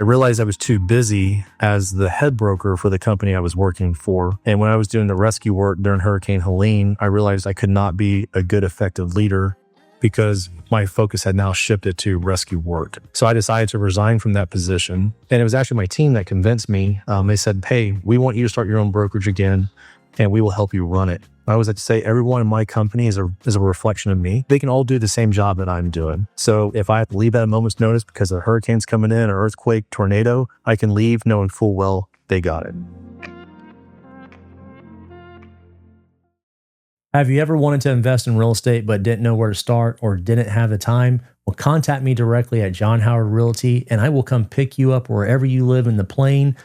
I realized I was too busy as the head broker for the company I was working for. And when I was doing the rescue work during Hurricane Helene, I realized I could not be a good, effective leader because my focus had now shifted to rescue work. So I decided to resign from that position. And it was actually my team that convinced me. They said, hey, we want you to start your own brokerage again, and we will help you run it. I always like to say everyone in my company is a reflection of me. They can all do the same job that I'm doing. So if I have to leave at a moment's notice because a hurricane's coming in, or earthquake, tornado, I can leave knowing full well they got it. Have you ever wanted to invest in real estate but didn't know where to start or didn't have the time? Well, contact me directly at John Howard Realty, and I will come pick you up wherever you live in the plane,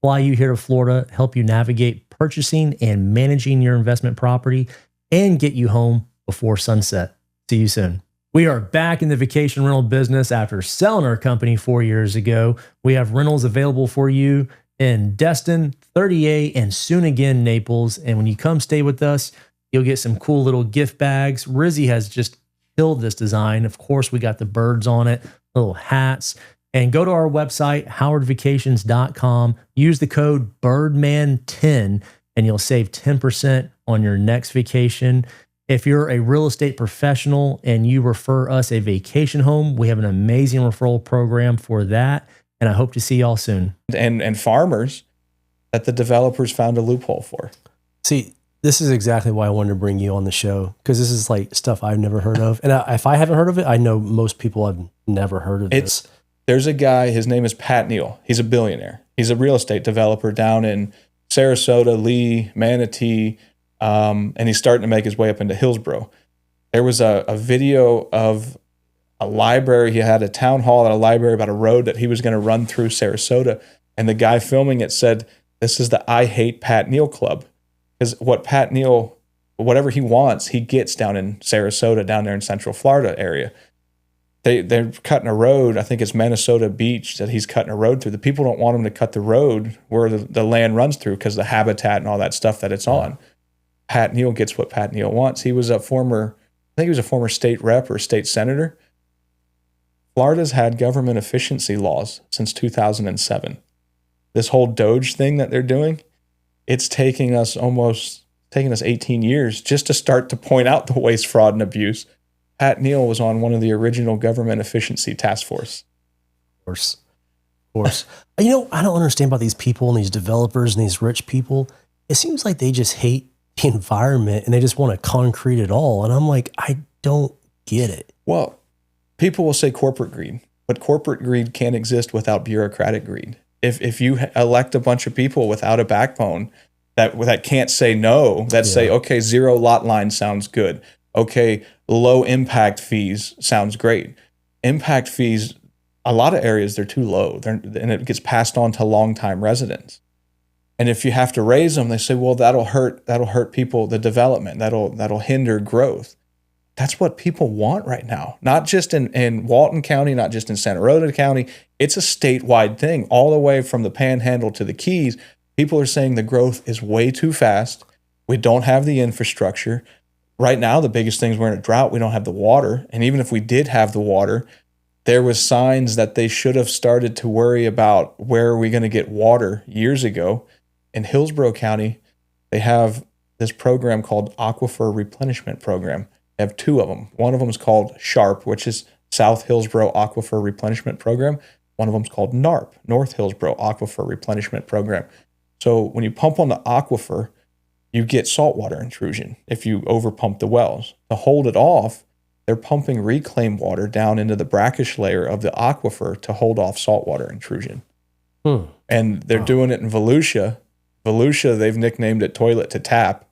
fly you here to Florida, help you navigate purchasing and managing your investment property, and get you home before sunset. See you soon. We are back in the vacation rental business after selling our company 4 years ago. We have rentals available for you in Destin, 38, and soon again Naples. And when you come stay with us, you'll get some cool little gift bags. Rizzy has just killed this design. Of course, we got the birds on it, little hats. And go to our website, howardvacations.com. Use the code BIRDMAN10 and you'll save 10% on your next vacation. If you're a real estate professional and you refer us a vacation home, we have an amazing referral program for that. And I hope to see y'all soon. And farmers that the developers found a loophole for. See, this is exactly why I wanted to bring you on the show, because this is like stuff I've never heard of. And if I haven't heard of it, I know most people have never heard of this. There's a guy, his name is Pat Neal. He's a billionaire. He's a real estate developer down in Sarasota, Lee, Manatee, and he's starting to make his way up into Hillsborough. There was a video of a library. He had a town hall at a library about a road that he was going to run through Sarasota, and the guy filming it said, "This is the I Hate Pat Neal Club." Because what Pat Neal, whatever he wants, he gets down in Sarasota, down there in Central Florida area. They're cutting a road. I think it's Minnesota Beach that he's cutting a road through. The people don't want him to cut the road where the land runs through because the habitat and all that stuff that it's on. Pat Neal gets what Pat Neal wants. He was I think he was a former state rep or state senator. Florida's had government efficiency laws since 2007. This whole Doge thing that they're doing, it's taking us 18 years just to start to point out the waste, fraud, and abuse. Pat Neal was on one of the original government efficiency task force. Of course. You know, I don't understand about these people and these developers and these rich people. It seems like they just hate the environment and they just want to concrete it all. And I'm like, I don't get it. Well, people will say corporate greed, but corporate greed can't exist without bureaucratic greed. If you elect a bunch of people without a backbone that can't say no, that say, okay, 0 lot line sounds good. Okay, low impact fees sounds great. Impact fees, a lot of areas, they're too low, and it gets passed on to longtime residents. And if you have to raise them, they say, well, that'll hurt people, the development, that'll hinder growth. That's what people want right now. Not just in Walton County, not just in Santa Rosa County. It's a statewide thing, all the way from the Panhandle to the Keys. People are saying the growth is way too fast. We don't have the infrastructure. Right now, the biggest thing is we're in a drought. We don't have the water. And even if we did have the water, there was signs that they should have started to worry about where are we going to get water years ago. In Hillsborough County, they have this program called Aquifer Replenishment Program. They have 2 of them. One of them is called SHARP, which is South Hillsborough Aquifer Replenishment Program. One of them is called NARP, North Hillsborough Aquifer Replenishment Program. So when you pump on the aquifer, you get saltwater intrusion if you overpump the wells. To hold it off, they're pumping reclaimed water down into the brackish layer of the aquifer to hold off saltwater intrusion. And they're doing it in Volusia. Volusia, they've nicknamed it toilet to tap.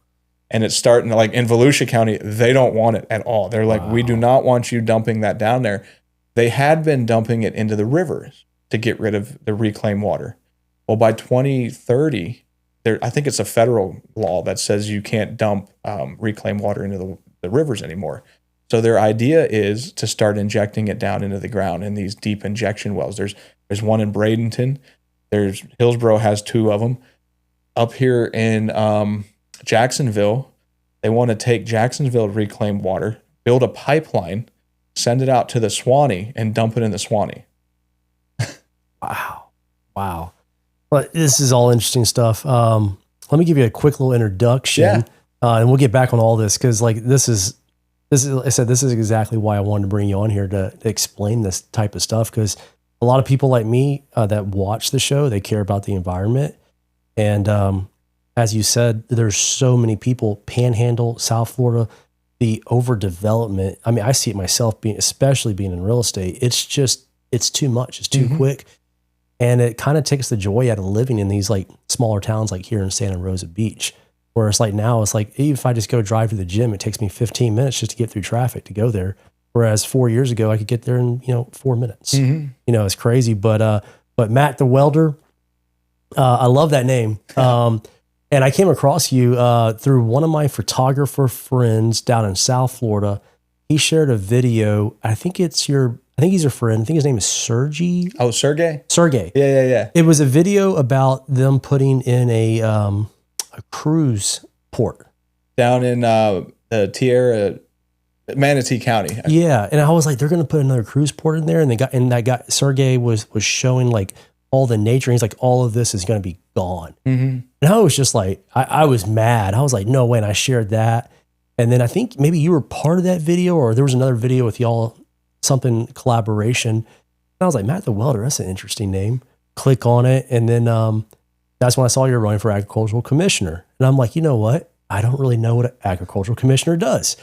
And it's starting to, like, in Volusia County, they don't want it at all. They're like, we do not want you dumping that down there. They had been dumping it into the rivers to get rid of the reclaimed water. Well, by 2030, I think it's a federal law that says you can't dump reclaimed water into the rivers anymore. So their idea is to start injecting it down into the ground in these deep injection wells. There's one in Bradenton. Hillsborough has 2 of them. Up here in Jacksonville, they want to take Jacksonville reclaimed water, build a pipeline, send it out to the Swanee, and dump it in the Swanee. Wow. Wow. But this is all interesting stuff. Let me give you a quick little introduction, and we'll get back on all this because, like, this is. I said this is exactly why I wanted to bring you on here to explain this type of stuff because a lot of people like me that watch the show, they care about the environment, and as you said, there's so many people Panhandle, South Florida, the overdevelopment. I mean, I see it myself especially being in real estate. It's too much. It's too quick. And it kind of takes the joy out of living in these like smaller towns like here in Santa Rosa Beach, where it's like now it's like, even if I just go drive to the gym, it takes me 15 minutes just to get through traffic to go there. Whereas 4 years ago, I could get there in, 4 minutes. It's crazy. But Matt the Welder, I love that name. And I came across you through one of my photographer friends down in South Florida. He shared a video. I think he's your friend. I think his name is Sergey. Oh, Sergey? Sergey. Yeah. It was a video about them putting in a cruise port. Down in the Manatee County. Yeah. And I was like, they're going to put another cruise port in there. And that guy, Sergey was showing like all the nature. And he's like, all of this is going to be gone. And I was just like, I was mad. I was like, no way. And I shared that. And then I think maybe you were part of that video or there was another video with y'all, something collaboration. And I was like, Matt the Welder, that's an interesting name. Click on it. And then that's when I saw you're running for agricultural commissioner. And I'm like, you know what? I don't really know what an agricultural commissioner does.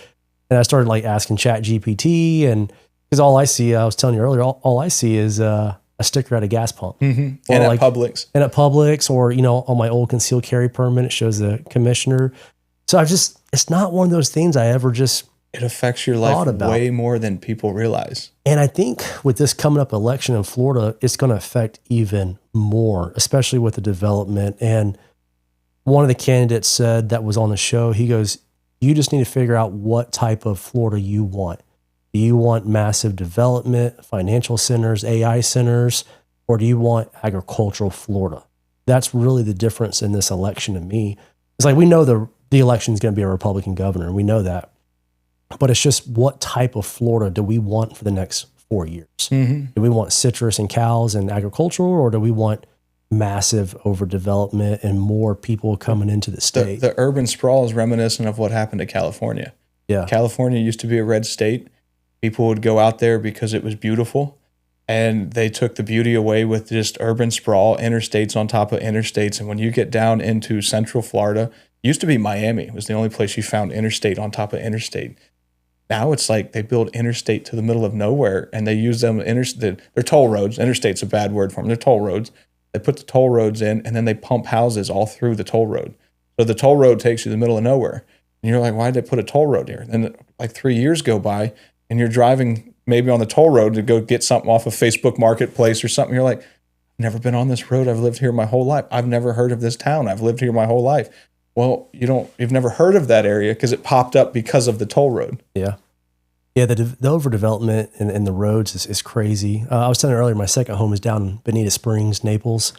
And I started like asking ChatGPT, and because all I see, I was telling you earlier, all I see is a sticker at a gas pump. And at Publix. And at Publix, or, on my old concealed carry permit, it shows the commissioner. So it's not one of those things I ever just It affects your life way more than people realize. And I think with this coming up election in Florida, it's going to affect even more, especially with the development. And one of the candidates said that was on the show, he goes, you just need to figure out what type of Florida you want. Do you want massive development, financial centers, AI centers, or do you want agricultural Florida? That's really the difference in this election to me. It's like we know the election is going to be a Republican governor. We know that. But it's just what type of Florida do we want for the next 4 years? Do we want citrus and cows and agricultural, or do we want massive overdevelopment and more people coming into the state? The urban sprawl is reminiscent of what happened to California. Yeah. California used to be a red state. People would go out there because it was beautiful, and they took the beauty away with just urban sprawl, interstates on top of interstates. And when you get down into central Florida, it used to be Miami. It was the only place you found interstate on top of interstate. Now it's like they build interstate to the middle of nowhere, and they use them. They're toll roads. Interstate's a bad word for them. They're toll roads. They put the toll roads in, and then they pump houses all through the toll road. So the toll road takes you to the middle of nowhere. And you're like, why did they put a toll road here? And then like 3 years go by, and you're driving maybe on the toll road to go get something off of Facebook Marketplace or something. You're like, I've never been on this road. I've lived here my whole life. I've never heard of this town. I've lived here my whole life. Well, you've never heard of that area because it popped up because of the toll road. Yeah. Yeah, the overdevelopment and the roads is crazy. I was telling you earlier, my second home is down in Bonita Springs, Naples.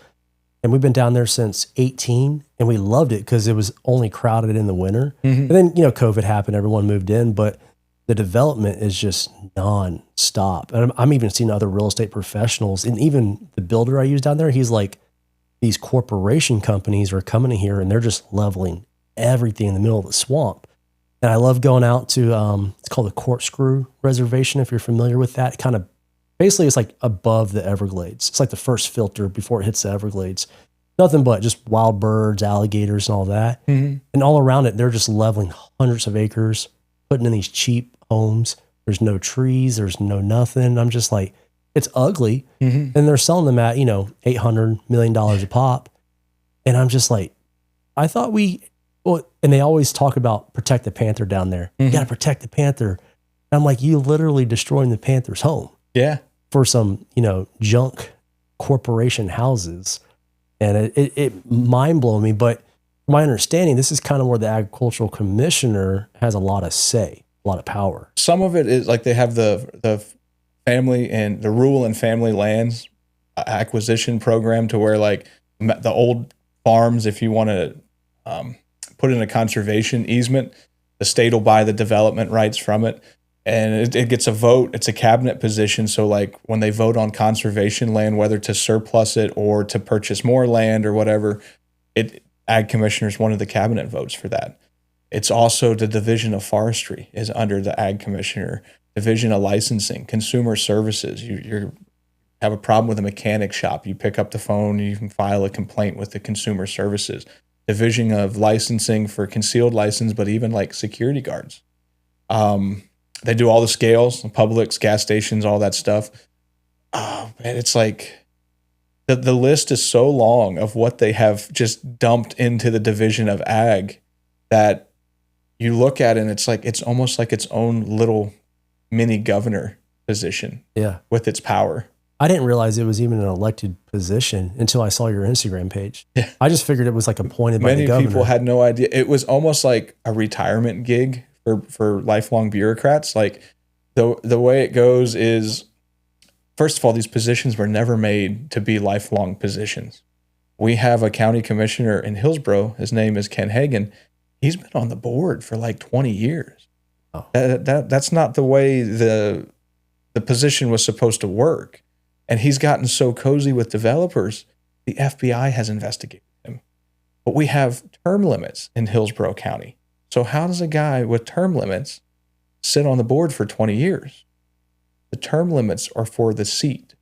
And we've been down there since 18, and we loved it because it was only crowded in the winter. And then, COVID happened, everyone moved in, but the development is just nonstop. And I'm even seeing other real estate professionals, and even the builder I use down there, he's like, these corporation companies are coming in here and they're just leveling everything in the middle of the swamp. And I love going out to, it's called the Corkscrew Reservation, if you're familiar with that. It kind of, basically it's like above the Everglades. It's like the first filter before it hits the Everglades. Nothing but just wild birds, alligators, and all that. And all around it, they're just leveling hundreds of acres, putting in these cheap homes. There's no trees, there's no nothing. I'm just like, it's ugly. And they're selling them at, $800 million a pop. And I'm just like, I thought and they always talk about protect the panther down there. You got to protect the panther. And I'm like, you literally destroying the panther's home. Yeah. For some, junk corporation houses. And it mind blown me. But from my understanding, this is kind of where the agricultural commissioner has a lot of say, a lot of power. Some of it is like they have the family and the rural and family lands acquisition program to where like the old farms, if you want to put in a conservation easement, the state will buy the development rights from it. and it gets a vote. It's a cabinet position. So like when they vote on conservation land, whether to surplus it or to purchase more land or whatever, ag commissioner is one of the cabinet votes for that. It's also the division of forestry is under the ag commissioner, division of licensing, consumer services. You have a problem with a mechanic shop, you pick up the phone, you can file a complaint with the consumer services, division of licensing for concealed license, but even like security guards. They do all the scales, Publix, gas stations, all that stuff. Oh man, it's like the list is so long of what they have just dumped into the division of ag that you look at it and it's like, it's almost like its own little mini governor position. Yeah. With its power. I didn't realize it was even an elected position until I saw your Instagram page. Yeah. I just figured it was like appointed by the governor. Many people had no idea. It was almost like a retirement gig for lifelong bureaucrats. Like the way it goes is, first of all, these positions were never made to be lifelong positions. We have a county commissioner in Hillsborough. His name is Ken Hagan. He's been on the board for like 20 years. Oh. That's not the way the position was supposed to work. And he's gotten so cozy with developers, the FBI has investigated him. But we have term limits in Hillsborough County. So how does a guy with term limits sit on the board for 20 years? The term limits are for the seat.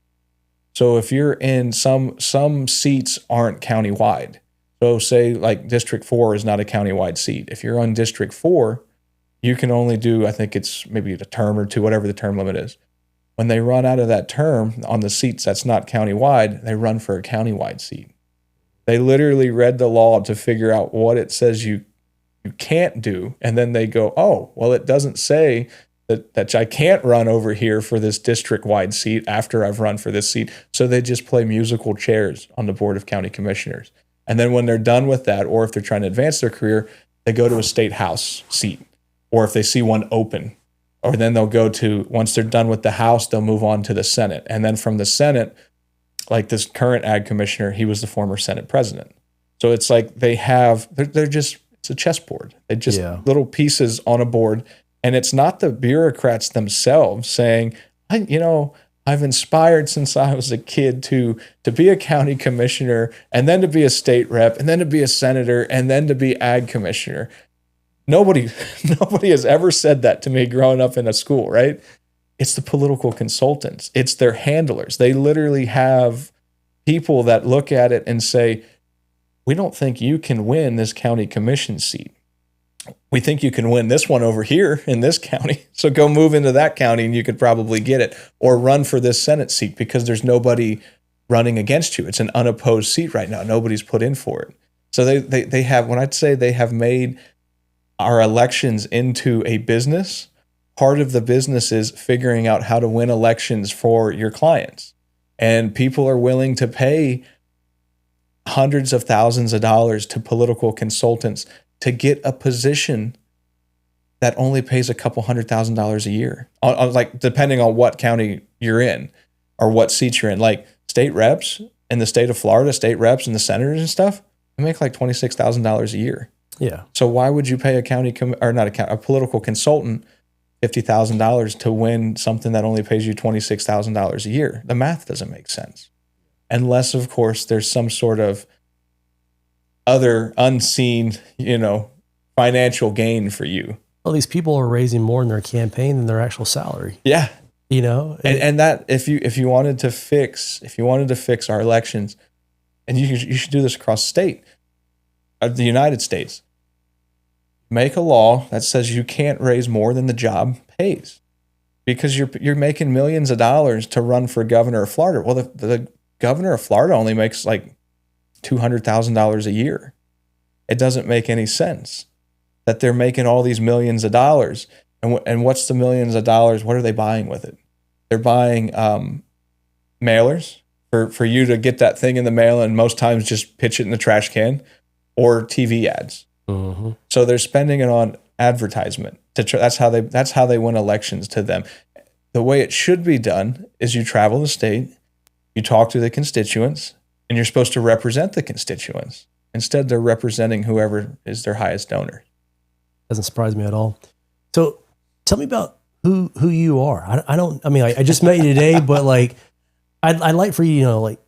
So if you're in some seats aren't countywide. So say like District 4 is not a countywide seat. If you're on District 4, you can only do, I think it's maybe a term or two, whatever the term limit is. When they run out of that term on the seats that's not countywide, they run for a countywide seat. They literally read the law to figure out what it says you can't do. And then they go, oh, well, it doesn't say that I can't run over here for this district-wide seat after I've run for this seat. So they just play musical chairs on the Board of County Commissioners. And then when they're done with that, or if they're trying to advance their career, they go to a state house seat. Or if they see one open, or then they'll go to, once they're done with the House, they'll move on to the Senate. And then from the Senate, like this current ag commissioner, he was the former Senate president. So it's like they're just, it's a chessboard. They just little pieces on a board. And it's not the bureaucrats themselves saying, I've inspired since I was a kid to be a county commissioner and then to be a state rep and then to be a senator and then to be ag commissioner. Nobody has ever said that to me growing up in a school, right? It's the political consultants. It's their handlers. They literally have people that look at it and say, we don't think you can win this county commission seat. We think you can win this one over here in this county. So go move into that county and you could probably get it, or run for this Senate seat because there's nobody running against you. It's an unopposed seat right now. Nobody's put in for it. So they have, when I'd say they have made our elections into a business, part of the business is figuring out how to win elections for your clients. And people are willing to pay hundreds of thousands of dollars to political consultants to get a position that only pays a couple $100,000 a year, like depending on what county you're in or what seat you're in. Like state reps in the state of Florida, state reps and the senators and stuff, they make like $26,000 a year. Yeah. So why would you pay a political consultant $50,000 to win something that only pays you $26,000 a year? The math doesn't make sense. Unless, of course, there's some sort of other unseen, financial gain for you. Well, these people are raising more in their campaign than their actual salary. Yeah. And that if you wanted to fix our elections, and you should do this across state, the United States, make a law that says you can't raise more than the job pays, because you're making millions of dollars to run for governor of Florida. Well, the governor of Florida only makes like $200,000 a year. It doesn't make any sense that they're making all these millions of dollars. And what's the millions of dollars? What are they buying with it? They're buying mailers for you to get that thing in the mail, and most times just pitch it in the trash can, or TV ads. Mm-hmm. So they're spending it on advertisement. That's how they win elections to them. The way it should be done is you travel the state, you talk to the constituents, and you're supposed to represent the constituents. Instead, they're representing whoever is their highest donor. Doesn't surprise me at all. So tell me about who you are. I mean, I just met you today, but like, I'd like for you, like,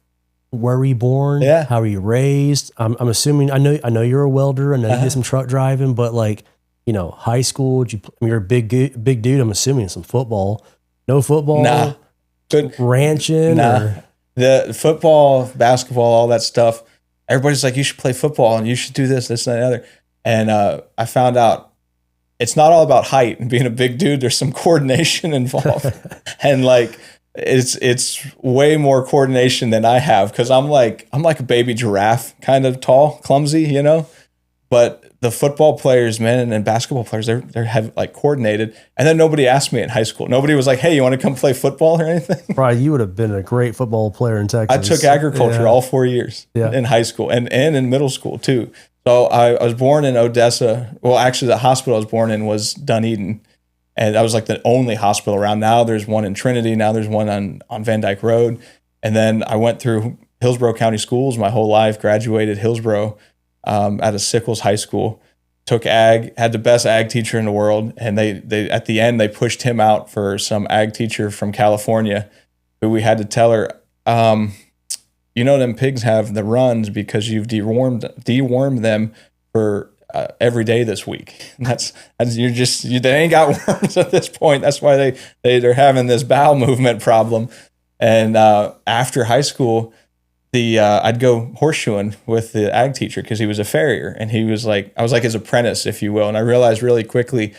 where were you born? Yeah. How were you raised? I'm assuming, I know you're a welder. I know you did some truck driving, but like, high school, you're a big dude. I'm assuming some football. No football? Nah. Good. Ranching? Nah. Or? The football, basketball, all that stuff. Everybody's like, you should play football and you should do this, and the other. And I found out it's not all about height and being a big dude. There's some coordination involved. And like, it's way more coordination than I have, because I'm like a baby giraffe, kind of tall, clumsy, But the football players, man, and basketball players, they're have like coordinated. And then nobody asked me in high school. Nobody was like, hey, you want to come play football or anything? Right, you would have been a great football player in Texas. I took agriculture all 4 years in high school and in middle school too. So I was born in Odessa. Well, actually, the hospital I was born in was Dunedin. And that was like the only hospital around. Now there's one in Trinity. Now there's one on Van Dyke Road. And then I went through Hillsborough County Schools my whole life, graduated Hillsborough at a Sickles High School, took ag, had the best ag teacher in the world. And they at the end, they pushed him out for some ag teacher from California who we had to tell her, them pigs have the runs because you've dewormed them for every day this week. That's they ain't got worms at this point. That's why they're having this bowel movement problem. And after high school, I'd go horseshoeing with the ag teacher because he was a farrier, and I was like his apprentice, if you will. And I realized really quickly,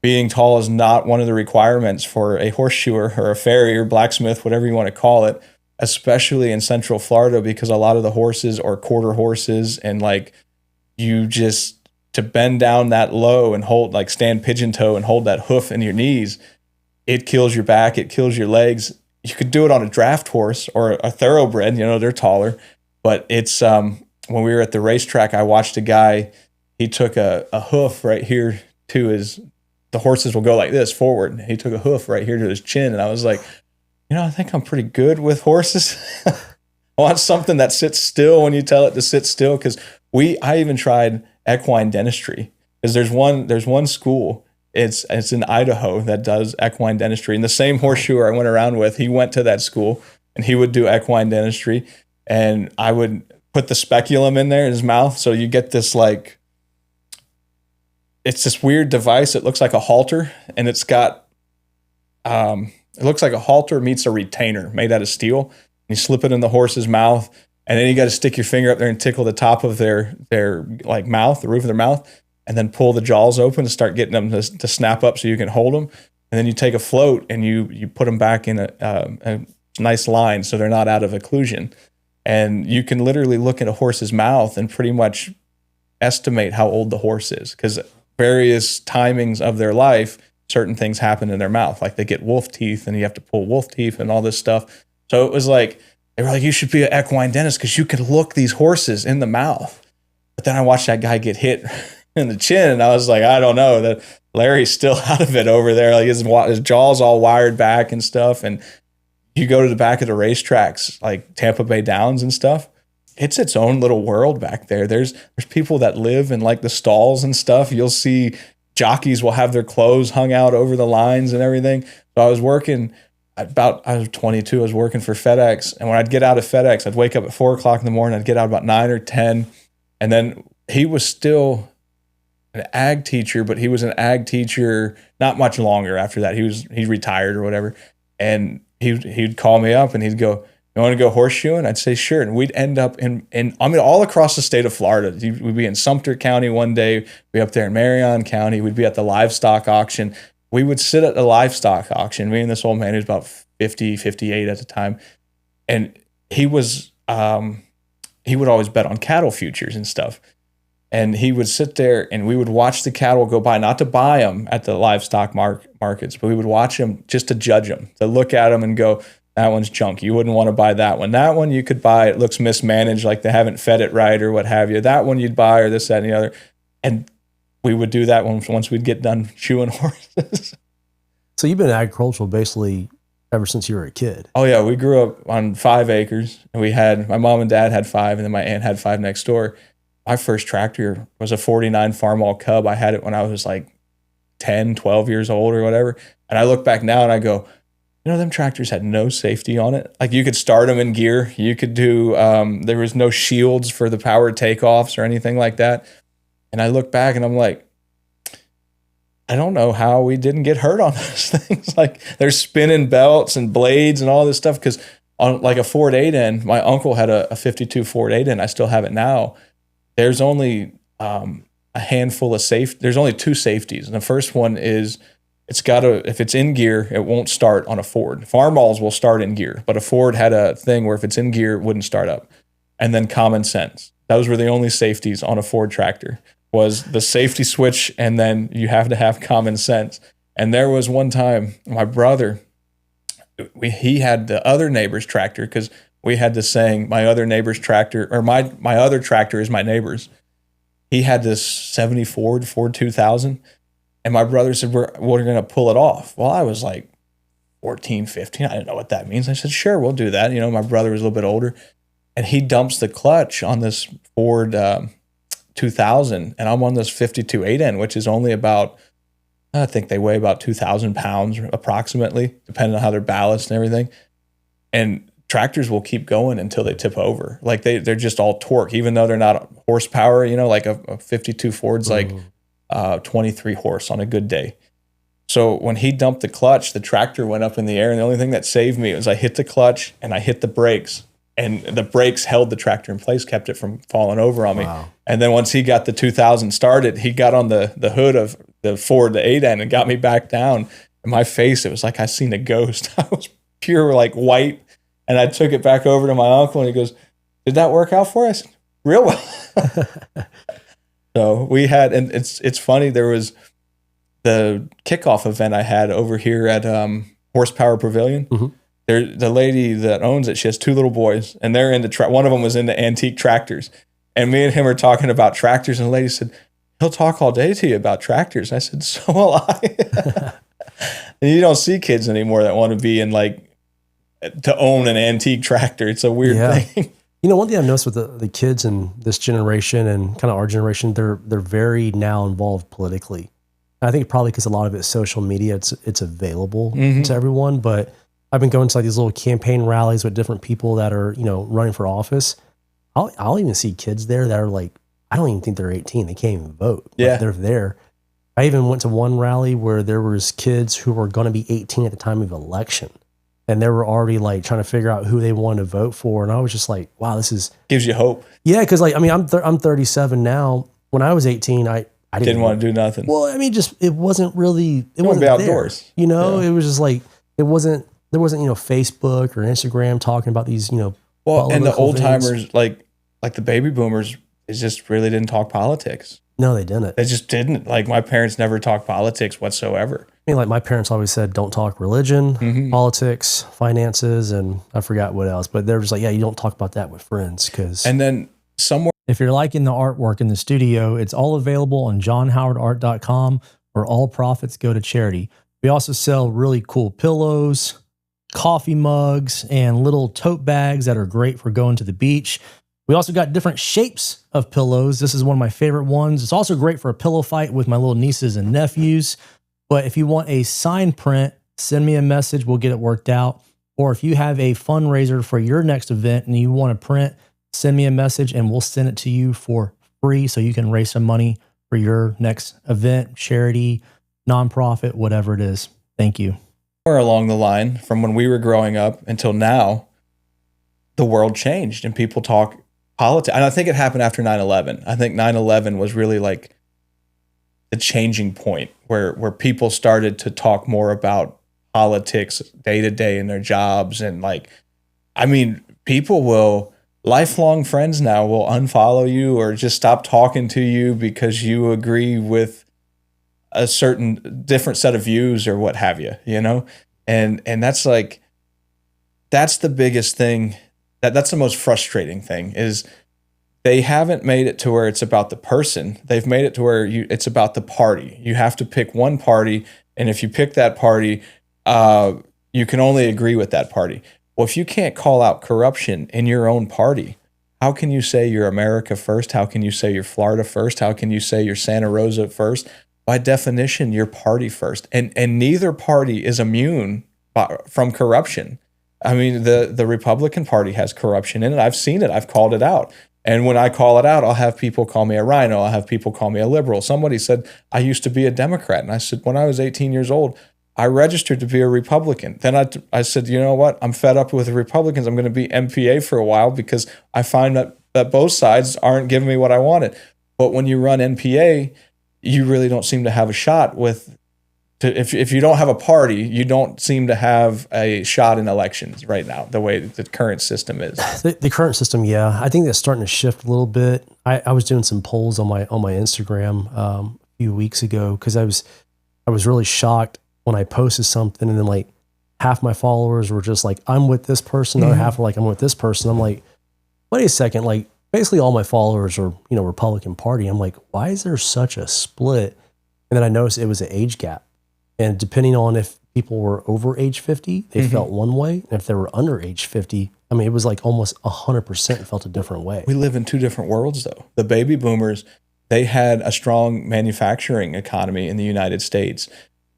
being tall is not one of the requirements for a horseshoer or a farrier, blacksmith, whatever you want to call it, especially in Central Florida, because a lot of the horses are quarter horses, and like to bend down that low and hold, like stand pigeon toe and hold that hoof in your knees, it kills your back, it kills your legs. You could do it on a draft horse or a thoroughbred, they're taller, but it's, when we were at the racetrack, I watched a guy, he took a hoof right here to the horses will go like this forward. He took a hoof right here to his chin. And I was like, I think I'm pretty good with horses. I want something that sits still when you tell it to sit still. Cause I even tried equine dentistry, because there's one school, it's in Idaho, that does equine dentistry. And the same horseshoer I went around with, he went to that school and he would do equine dentistry, and I would put the speculum in there in his mouth. So you get this it's this weird device. It looks like a halter, and it's got, it looks like a halter meets a retainer made out of steel. And you slip it in the horse's mouth, and then you got to stick your finger up there and tickle the top of their like mouth, the roof of their mouth, and then pull the jaws open to start getting them to snap up so you can hold them. And then you take a float and you put them back in a nice line so they're not out of occlusion. And you can literally look at a horse's mouth and pretty much estimate how old the horse is, because various timings of their life, certain things happen in their mouth. Like they get wolf teeth and you have to pull wolf teeth and all this stuff. So it was like, they were like, you should be an equine dentist because you could look these horses in the mouth. But then I watched that guy get hit in the chin, and I was like, I don't know, that Larry's still out of it over there. Like his jaw's all wired back and stuff. And you go to the back of the racetracks, like Tampa Bay Downs and stuff, it's its own little world back there. There's people that live in like the stalls and stuff. You'll see jockeys will have their clothes hung out over the lines and everything. So I was working I was 22. I was working for FedEx. And when I'd get out of FedEx, I'd wake up at 4 o'clock in the morning. I'd get out about 9 or 10. And then he was still an ag teacher, but he was an ag teacher not much longer after that. He retired or whatever. And he'd call me up and he'd go, you want to go horseshoeing? I'd say, sure. And we'd end up in all across the state of Florida. We'd be in Sumter County one day. We'd be up there in Marion County. We'd be at the livestock auction. We would sit at the livestock auction. Me and this old man, he was about 50, 58 at the time. And he would always bet on cattle futures and stuff. And he would sit there and we would watch the cattle go by, not to buy them at the livestock markets, but we would watch them just to judge them, to look at them and go, that one's junk. You wouldn't want to buy that one. That one you could buy. It looks mismanaged, like they haven't fed it right or what have you. That one you'd buy, or this, that, and the other. And we would do that once we'd get done shoeing horses. So you've been agricultural basically ever since you were a kid. Oh yeah, we grew up on 5 acres. And my mom and dad had 5, and then my aunt had 5 next door. My first tractor was a 49 Farmall Cub. I had it when I was like 10, 12 years old or whatever. And I look back now and I go, them tractors had no safety on it. Like, you could start them in gear. You could do, there was no shields for the power takeoffs or anything like that. And I look back and I'm like, I don't know how we didn't get hurt on those things. Like, there's spinning belts and blades and all this stuff. Because on like a Ford 8N, my uncle had a 52 Ford 8N. I still have it now. There's only a handful of there's only 2 safeties. And the first one is, if it's in gear, it won't start on a Ford. Farmalls will start in gear, but a Ford had a thing where if it's in gear, it wouldn't start up. And then common sense. Those were the only safeties on a Ford tractor, was the safety switch, and then you have to have common sense. And there was one time, my brother, he had the other neighbor's tractor, because we had this saying, my other neighbor's tractor, or my other tractor is my neighbor's. He had this 70 Ford 2000. And my brother said, we're going to pull it off. Well, I was like 14, 15. I didn't know what that means. I said, sure, we'll do that. My brother was a little bit older. And he dumps the clutch on this Ford 2000. And I'm on this 52 8N, which is only about, I think they weigh about 2,000 pounds approximately, depending on how they're balanced and everything. And tractors will keep going until they tip over. Like, they're just all torque, even though they're not horsepower, like a 52 Ford's like 23 horse on a good day. So when he dumped the clutch, the tractor went up in the air, and the only thing that saved me was I hit the clutch and I hit the brakes, and the brakes held the tractor in place, kept it from falling over on me. Wow. And then once he got the 2000 started, he got on the hood of the Ford, the 8N, and got me back down. And my face, it was like I seen a ghost. I was pure like white. And I took it back over to my uncle, and he goes, did that work out for us? Real well. So we had, and it's funny, there was the kickoff event I had over here at Horsepower Pavilion. Mm-hmm. The lady that owns it, she has 2 little boys, and they're into one of them was into antique tractors. And me and him are talking about tractors, and the lady said, he'll talk all day to you about tractors. I said, so will I. And you don't see kids anymore that want to be in to own an antique tractor. It's a weird thing. One thing I've noticed with the kids in this generation and kind of our generation, they're very now involved politically. And I think probably because a lot of it's social media, it's available to everyone. But I've been going to these little campaign rallies with different people that are, running for office. I'll even see kids there that are like, I don't even think they're 18. They can't even vote. Yeah. They're there. I even went to one rally where there was kids who were going to be 18 at the time of election. And they were already trying to figure out who they wanted to vote for. And I was just like, wow, this is... Gives you hope. Yeah, because I'm 37 now. When I was 18, I didn't want to do nothing. Well, it wasn't really... It wasn't be outdoors. It was just there wasn't Facebook or Instagram talking about these, Well, and the old things. timers, like the baby boomers, it just really didn't talk politics. No, they didn't. They just didn't. My parents never talked politics whatsoever. My parents always said, don't talk religion, politics, finances, and I forgot what else. But they're just like, yeah, you don't talk about that with friends. And then somewhere... If you're liking the artwork in the studio, it's all available on johnhowardart.com, where all profits go to charity. We also sell really cool pillows, coffee mugs, and little tote bags that are great for going to the beach. We also got different shapes of pillows. This is one of my favorite ones. It's also great for a pillow fight with my little nieces and nephews. But if you want a sign print, send me a message. We'll get it worked out. Or if you have a fundraiser for your next event and you want to print, send me a message and we'll send it to you for free so you can raise some money for your next event, charity, nonprofit, whatever it is. Thank you. Somewhere along the line, from when we were growing up until now, the world changed and people talk politics. And I think it happened after 9/11. I think 9/11 was really the changing point where people started to talk more about politics day to day in their jobs. And people will, lifelong friends now will unfollow you or just stop talking to you because you agree with a certain different set of views or what have you, and that's that's the biggest thing. That's the most frustrating thing is they haven't made it to where it's about the person. They've made it to where it's about the party. You have to pick one party, and if you pick that party, you can only agree with that party. Well, if you can't call out corruption in your own party, how can you say you're America first? How can you say you're Florida first? How can you say you're Santa Rosa first? by definition, you're party first. And neither party is immune from corruption. I mean, the Republican Party has corruption in it. I've seen it. I've called it out. And when I call it out, I'll have people call me a rhino. I'll have people call me a liberal. Somebody said, I used to be a Democrat. And I said, when I was 18 years old, I registered to be a Republican. Then I said, you know what? I'm fed up with the Republicans. I'm going to be MPA for a while because I find that both sides aren't giving me what I wanted. But when you run NPA, you really don't seem to have a shot with, if you don't have a party, you don't seem to have a shot in elections right now, the way the current system is. The current system, yeah. I think that's starting to shift a little bit. I was doing some polls on my Instagram a few weeks ago because I was really shocked when I posted something and then like half my followers were just like, I'm with this person, the other half were like, I'm with this person. I'm like, wait a second, like basically all my followers are, Republican Party. I'm like, why is there such a split? And then I noticed it was an age gap. And depending on if people were over age 50, they felt one way. And if they were under age 50, I mean, it was like almost 100% felt a different way. We live in two different worlds, though. The baby boomers, they had a strong manufacturing economy in the United States.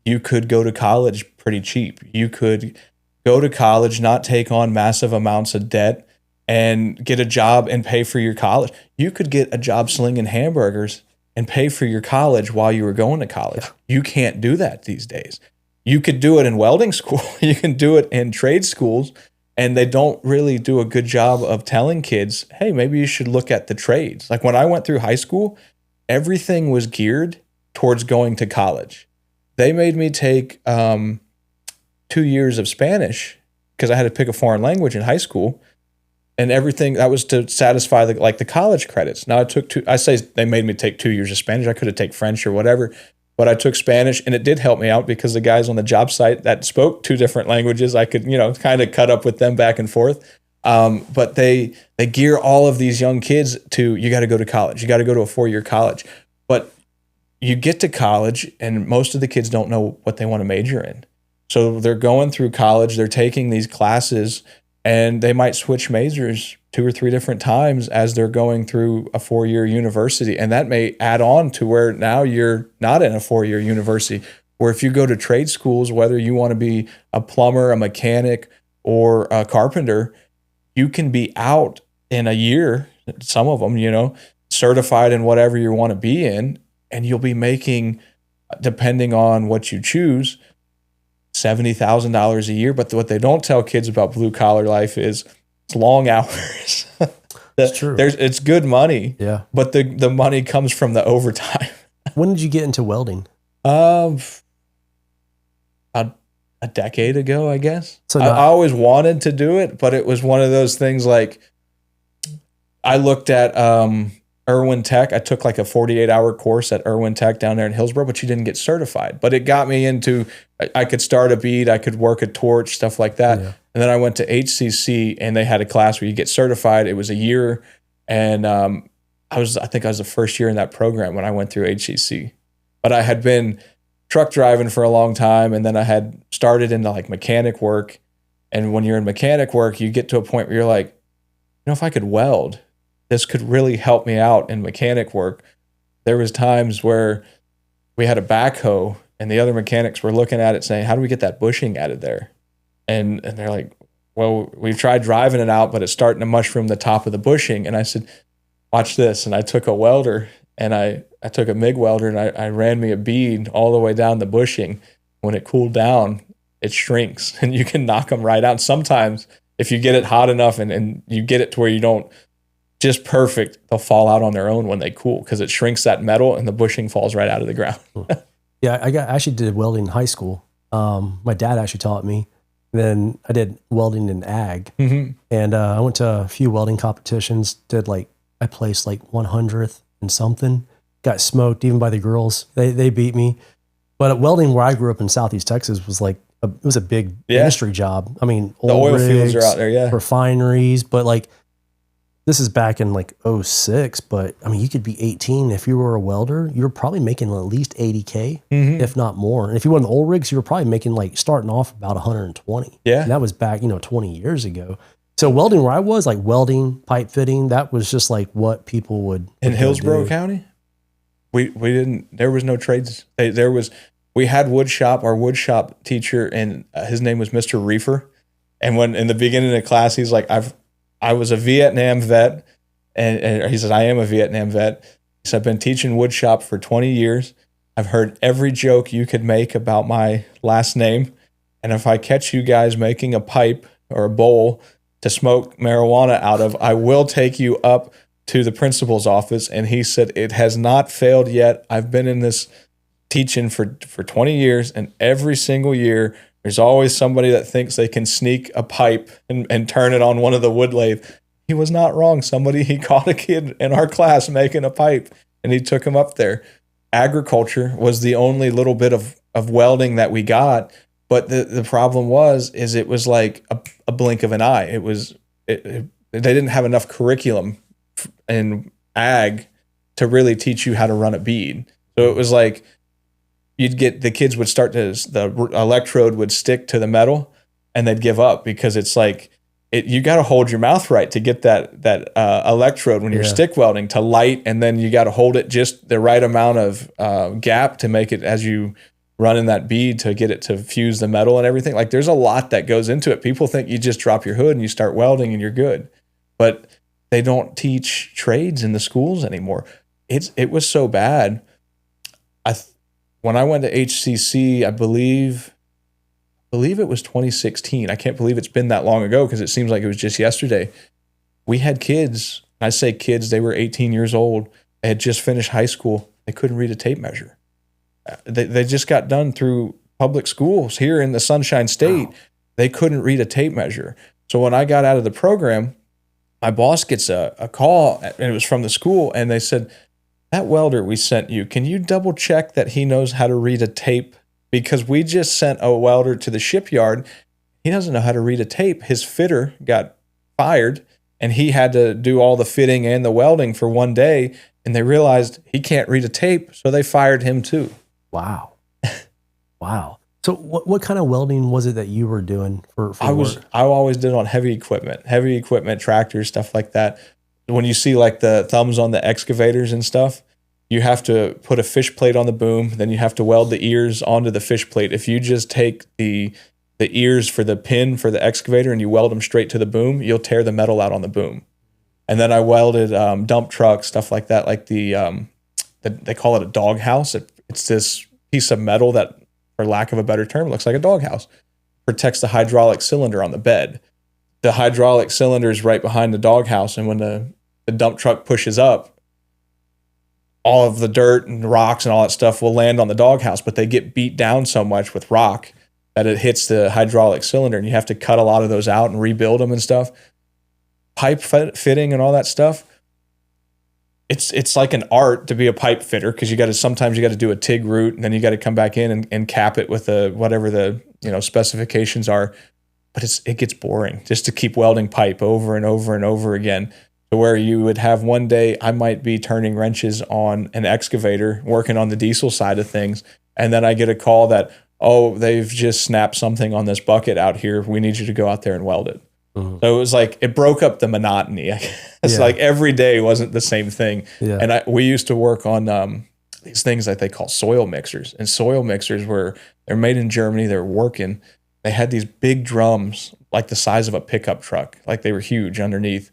You could go to college pretty cheap. You could go to college, not take on massive amounts of debt, and get a job and pay for your college. You could get a job slinging hamburgers and pay for your college while you were going to college. Yeah. You can't do that these days. You could do it in welding school. You can do it in trade schools, and they don't really do a good job of telling kids, hey, maybe you should look at the trades. Like when I went through high school, everything was geared towards going to college. They made me take 2 years of Spanish because I had to pick a foreign language in high school. And everything that was to satisfy the college credits. Now I say they made me take 2 years of Spanish. I could have taken French or whatever, but I took Spanish, and it did help me out because the guys on the job site that spoke 2 different languages, I could, kind of cut up with them back and forth. But they gear all of these young kids to, you got to go to college. You got to go to a 4-year college. But you get to college and most of the kids don't know what they want to major in. So they're going through college, they're taking these classes, and they might switch majors 2 or 3 different times as they're going through a 4-year university. And that may add on to where now you're not in a 4-year university, where if you go to trade schools, whether you want to be a plumber, a mechanic, or a carpenter, you can be out in a year, some of them, certified in whatever you want to be in, and you'll be making, depending on what you choose, $70,000 a year. But what they don't tell kids about blue collar life is it's long hours. That's true. It's good money. Yeah. But the money comes from the overtime. When did you get into welding? A decade ago, I guess. So I always wanted to do it, but it was one of those things like I looked at Irwin Tech. I took like a 48-hour course at Irwin Tech down there in Hillsborough, but you didn't get certified. But it got me into, I could start a bead, I could work a torch, stuff like that. Yeah. And then I went to HCC, and they had a class where you get certified. It was a year, and I think I was the first year in that program when I went through HCC. But I had been truck driving for a long time, and then I had started into like mechanic work. And when you're in mechanic work, you get to a point where you're like, if I could weld, this could really help me out in mechanic work. There was times where we had a backhoe and the other mechanics were looking at it saying, how do we get that bushing out of there? And they're like, well, we've tried driving it out, but it's starting to mushroom the top of the bushing. And I said, watch this. And I took a welder and I took a MIG welder and I ran me a bead all the way down the bushing. When it cooled down, it shrinks and you can knock them right out. Sometimes if you get it hot enough and you get it to where you don't, just perfect, they'll fall out on their own when they cool because it shrinks that metal and the bushing falls right out of the ground. Yeah, I actually did welding in high school. My dad actually taught me. Then I did welding in ag. Mm-hmm. And I went to a few welding competitions, I placed like 100th and something. Got smoked even by the girls. They beat me. But at welding where I grew up in Southeast Texas was like, it was a big industry job. I mean, the oil fields are out there, refineries, but like, this is back in like 06, but I mean, you could be 18. If you were a welder, you were probably making at least 80K, if not more. And if you were in the oil rigs, you were probably making starting off about 120. Yeah. And that was back, 20 years ago. So welding where I was, like welding, pipe fitting, that was just like what people would in Hillsborough County? we didn't, there was no trades. We had wood shop, our wood shop teacher, and his name was Mr. Reefer. And when in the beginning of the class, he's like, I was a Vietnam vet. And he said, I am a Vietnam vet. He said, I've been teaching wood shop for 20 years. I've heard every joke you could make about my last name. And if I catch you guys making a pipe or a bowl to smoke marijuana out of, I will take you up to the principal's office. And he said, it has not failed yet. I've been in this teaching for 20 years, and every single year there's always somebody that thinks they can sneak a pipe and turn it on one of the wood lathe. He was not wrong. He caught a kid in our class making a pipe, and he took him up there. Agriculture was the only little bit of welding that we got, but the problem is it was like a blink of an eye. They didn't have enough curriculum in ag to really teach you how to run a bead. So it was like the kids would start to, the electrode would stick to the metal, and they'd give up because it's like, you got to hold your mouth right to get that electrode when you're stick welding to light, and then you got to hold it just the right amount of gap to make it as you run in that bead to get it to fuse the metal and everything. Like, there's a lot that goes into it. People think you just drop your hood and you start welding and you're good, but they don't teach trades in the schools anymore. It was so bad. When I went to HCC, I believe it was 2016. I can't believe it's been that long ago because it seems like it was just yesterday. We had kids. I say kids, they were 18 years old. They had just finished high school. They couldn't read a tape measure. They just got done through public schools here in the Sunshine State. Wow. They couldn't read a tape measure. So when I got out of the program, my boss gets a call, and it was from the school, and they said, that welder we sent you, can you double check that he knows how to read a tape? Because we just sent a welder to the shipyard. He doesn't know how to read a tape. His fitter got fired, and he had to do all the fitting and the welding for one day, and they realized he can't read a tape, so they fired him too. Wow. Wow. So what kind of welding was it that you were doing for work? I always did on heavy equipment, tractors, stuff like that. When you see like the thumbs on the excavators and stuff, you have to put a fish plate on the boom, then you have to weld the ears onto the fish plate. If you just take the ears for the pin for the excavator and you weld them straight to the boom, you'll tear the metal out on the boom. And then I welded dump trucks, stuff like that, like they call it a dog house. It's this piece of metal that, for lack of a better term, looks like a dog house. Protects the hydraulic cylinder on the bed. The hydraulic cylinder is right behind the dog house, and when the dump truck pushes up, all of the dirt and rocks and all that stuff will land on the doghouse, but they get beat down so much with rock that it hits the hydraulic cylinder, and you have to cut a lot of those out and rebuild them and stuff. Pipe fitting and all that stuff. It's like an art to be a pipe fitter, because sometimes you got to do a TIG route, and then you got to come back in and cap it with whatever the specifications are. But it gets boring just to keep welding pipe over and over and over again. To where you would have one day, I might be turning wrenches on an excavator, working on the diesel side of things, and then I get a call that, oh, they've just snapped something on this bucket out here. We need you to go out there and weld it. Mm-hmm. So it was like, it broke up the monotony. It's like every day wasn't the same thing. Yeah. And we used to work on these things that they call soil mixers. And soil mixers they're made in Germany. They're working. They had these big drums, like the size of a pickup truck, like they were huge underneath.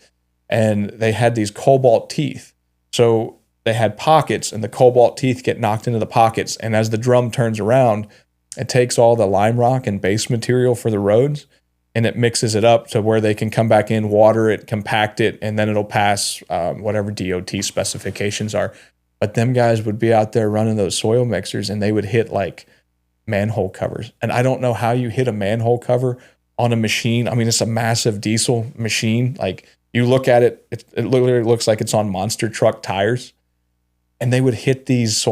And they had these cobalt teeth. So they had pockets, and the cobalt teeth get knocked into the pockets. And as the drum turns around, it takes all the lime rock and base material for the roads, and it mixes it up to where they can come back in, water it, compact it, and then it'll pass whatever DOT specifications are. But them guys would be out there running those soil mixers, and they would hit like manhole covers. And I don't know how you hit a manhole cover on a machine. I mean, it's a massive diesel machine. Like, you look at it, it literally looks like it's on monster truck tires. And they would hit these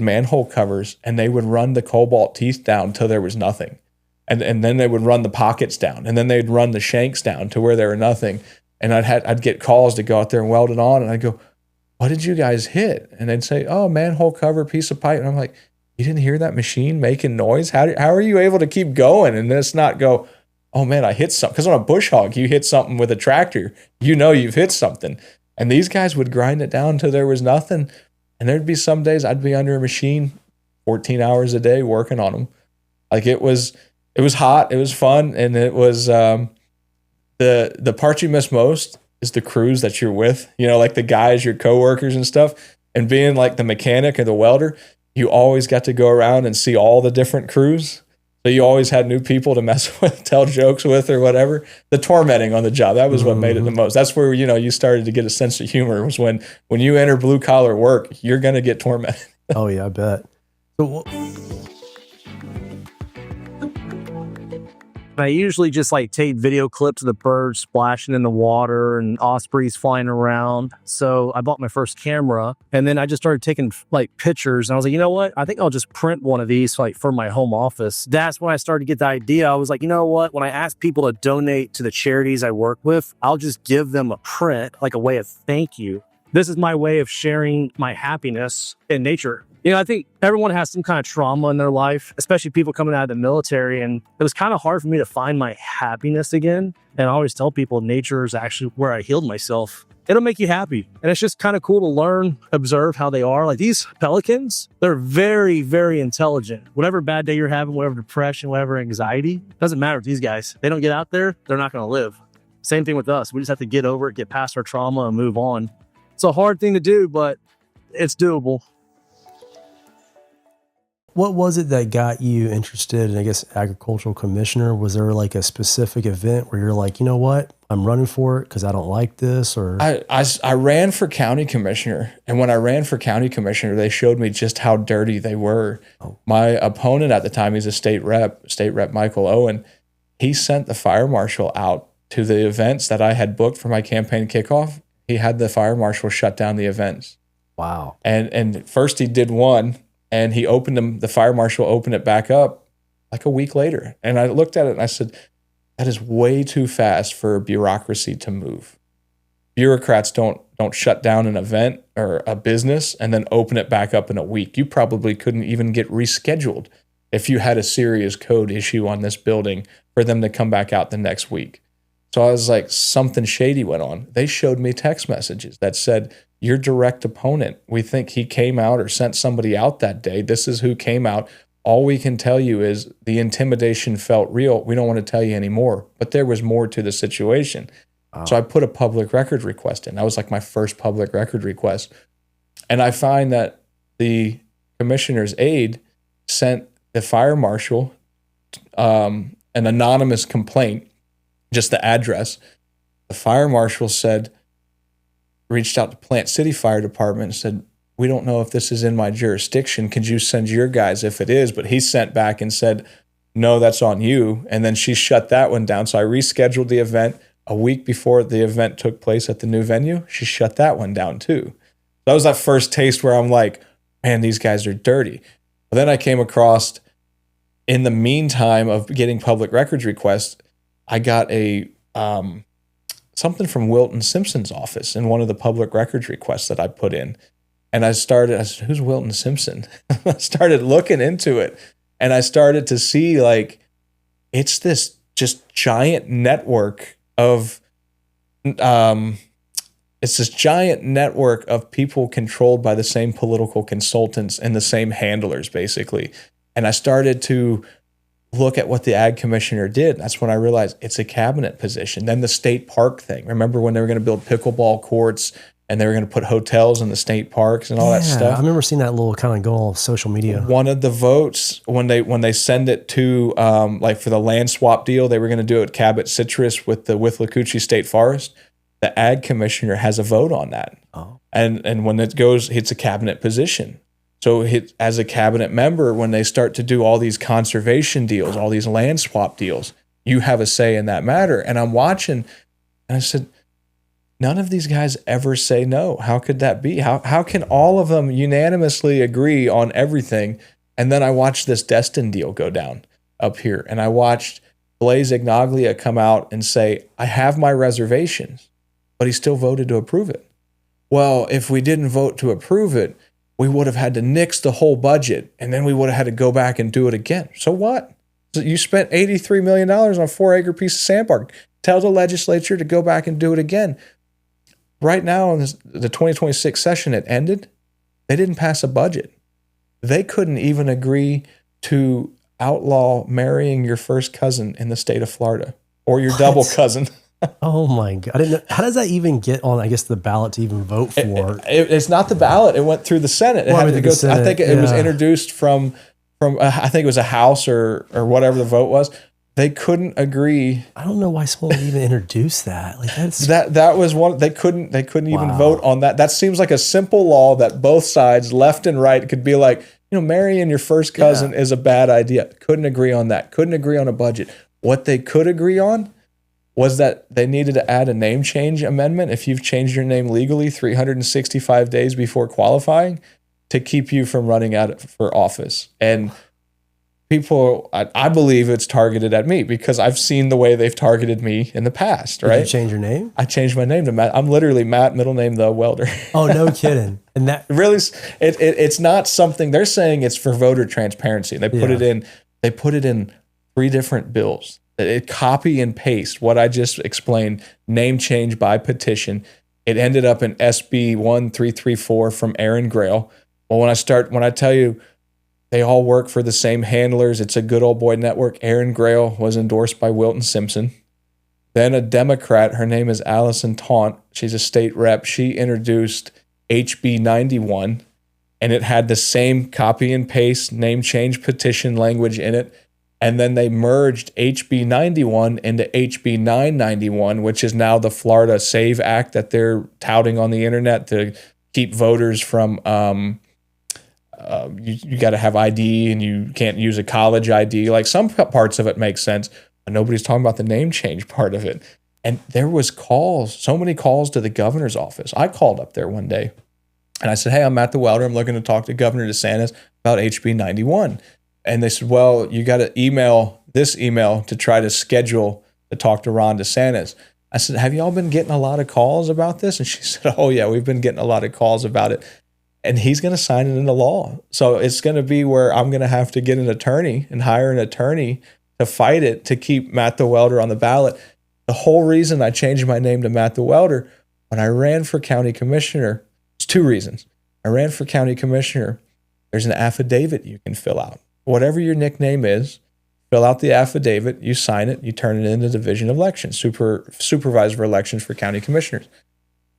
manhole covers, and they would run the cobalt teeth down till there was nothing. And then they would run the pockets down, and then they'd run the shanks down to where there were nothing. And I'd get calls to go out there and weld it on, and I'd go, what did you guys hit? And they'd say, oh, manhole cover, piece of pipe. And I'm like, you didn't hear that machine making noise? How are you able to keep going and then it's not go, oh man, I hit something? Because on a bush hog, you hit something with a tractor, you've hit something. And these guys would grind it down till there was nothing. And there'd be some days I'd be under a machine 14 hours a day working on them. Like it was hot, it was fun, and it was the part you miss most is the crews that you're with, like the guys, your coworkers and stuff. And being like the mechanic or the welder, you always got to go around and see all the different crews. So you always had new people to mess with, tell jokes with, or whatever. The tormenting on the job, that was what made it the most. That's where, you started to get a sense of humor, was when you enter blue collar work, you're going to get tormented. Oh yeah, I bet. So I usually just like take video clips of the birds splashing in the water and ospreys flying around. So I bought my first camera, and then I just started taking like pictures. And I was like, you know what? I think I'll just print one of these like for my home office. That's when I started to get the idea. I was like, you know what? When I ask people to donate to the charities I work with, I'll just give them a print, like a way of thank you. This is my way of sharing my happiness in nature. I think everyone has some kind of trauma in their life, especially people coming out of the military. And it was kind of hard for me to find my happiness again. And I always tell people nature is actually where I healed myself. It'll make you happy. And it's just kind of cool to learn, observe how they are. Like these pelicans, they're very, very intelligent. Whatever bad day you're having, whatever depression, whatever anxiety, doesn't matter with these guys. They don't get out there, they're not going to live. Same thing with us. We just have to get over it, get past our trauma, and move on. It's a hard thing to do, but it's doable. what was it that got you interested in, I guess, agricultural commissioner? Was there like a specific event where you're like, you know what, I'm running for it because I don't like this? Or I ran for county commissioner, and when I ran for county commissioner, they showed me just how dirty they were. Oh. My opponent at the time, he's a state rep Michael Owen. He sent the fire marshal out to the events that I had booked for my campaign kickoff. He had the fire marshal shut down the events. Wow. And first he did one, and he opened them. The fire marshal opened it back up like a week later. And I looked at it and I said, that is way too fast for bureaucracy to move. Bureaucrats don't shut down an event or a business and then open it back up in a week. You probably couldn't even get rescheduled if you had a serious code issue on this building for them to come back out the next week. So I was like, something shady went on. They showed me text messages that said, your direct opponent, we think he came out or sent somebody out that day. This is who came out. All we can tell you is the intimidation felt real. We don't want to tell you anymore. But there was more to the situation. Wow. So I put a public record request in. That was like my first public record request. And I find that the commissioner's aide sent the fire marshal an anonymous complaint, just the address. The fire marshal reached out to Plant City Fire Department and said, we don't know if this is in my jurisdiction. Could you send your guys if it is? But he sent back and said, no, that's on you. And then she shut that one down. So I rescheduled the event a week before the event took place at the new venue. She shut that one down too. That was that first taste where I'm like, man, these guys are dirty. But then I came across, in the meantime of getting public records requests, I got something from Wilton Simpson's office in one of the public records requests that I put in. And I said, who's Wilton Simpson? I started looking into it, and I started to see like, it's this just giant network of, people controlled by the same political consultants and the same handlers, basically. And I started to look at what the ag commissioner did. And that's when I realized it's a cabinet position. Then the state park thing. Remember when they were going to build pickleball courts and they were going to put hotels in the state parks and all that stuff? I remember seeing that little kind of go on social media. One of the votes, when they send it to, like for the land swap deal, they were going to do it at Cabot Citrus with the Withlacoochee State Forest. The ag commissioner has a vote on that. Oh. And when it goes, it's a cabinet position. So as a cabinet member, when they start to do all these conservation deals, all these land swap deals, you have a say in that matter. And I'm watching, and I said, none of these guys ever say no. How could that be? How can all of them unanimously agree on everything? And then I watched this Destin deal go down up here, and I watched Blaise Ignaglia come out and say, I have my reservations, but he still voted to approve it. Well, if we didn't vote to approve it, we would have had to nix the whole budget, and then we would have had to go back and do it again. So what? So you spent $83 million on a 4-acre piece of sandbar. Tell the legislature to go back and do it again. Right now, in the 2026 session, it ended. They didn't pass a budget. They couldn't even agree to outlaw marrying your first cousin in the state of Florida or your double cousin. Oh my God. I didn't know. How does that even get on, I guess, the ballot to even vote for? It's not the ballot. It went through the Senate. It had to go. I think it was introduced from I think it was a House or whatever the vote was. They couldn't agree. I don't know why someone would even introduce that. Like that was one. They couldn't even vote on that. That seems like a simple law that both sides, left and right, could be like, marrying your first cousin is a bad idea. Couldn't agree on that. Couldn't agree on a budget. What they could agree on was that they needed to add a name change amendment if you've changed your name legally 365 days before qualifying to keep you from running out for office. And people, I believe it's targeted at me because I've seen the way they've targeted me in the past, right? Did you change your name? I changed my name to Matt. I'm literally Matt, middle name, the Welder. Oh, no kidding. And that really, it's not something they're saying it's for voter transparency. They put it in 3 different bills. It copy and paste what I just explained, name change by petition. It ended up in SB 1334 from Aaron Grail. Well, when I tell you they all work for the same handlers, it's a good old boy network. Aaron Grail was endorsed by Wilton Simpson. Then a Democrat, her name is Allison Taunt. She's a state rep. She introduced HB 91, and it had the same copy and paste name change petition language in it. And then they merged HB 91 into HB 991, which is now the Florida SAVE Act that they're touting on the internet to keep voters from, you got to have ID and you can't use a college ID. Like some parts of it make sense, but nobody's talking about the name change part of it. And there was so many calls to the governor's office. I called up there one day and I said, hey, I'm Matt the Welder. I'm looking to talk to Governor DeSantis about HB 91. And they said, well, you got to email this email to try to schedule to talk to Ron DeSantis. I said, have you all been getting a lot of calls about this? And she said, oh, yeah, we've been getting a lot of calls about it. And he's going to sign it into law. So it's going to be where I'm going to have to get an attorney and hire an attorney to fight it to keep Matt the Welder on the ballot. The whole reason I changed my name to Matt the Welder, when I ran for county commissioner, there's 2 reasons. I ran for county commissioner. There's an affidavit you can fill out. Whatever your nickname is, fill out the affidavit, you sign it, you turn it in the Division of Elections, supervisor of elections for county commissioners.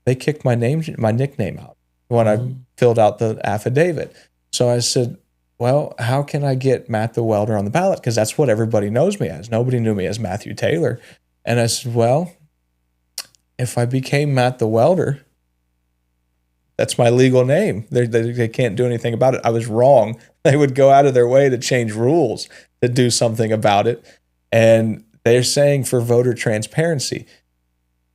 They kicked my nickname out when I filled out the affidavit. So I said, well, how can I get Matt the Welder on the ballot? Because that's what everybody knows me as. Nobody knew me as Matthew Taylor. And I said, well, if I became Matt the Welder, that's my legal name. They can't do anything about it. I was wrong. They would go out of their way to change rules to do something about it. And they're saying for voter transparency.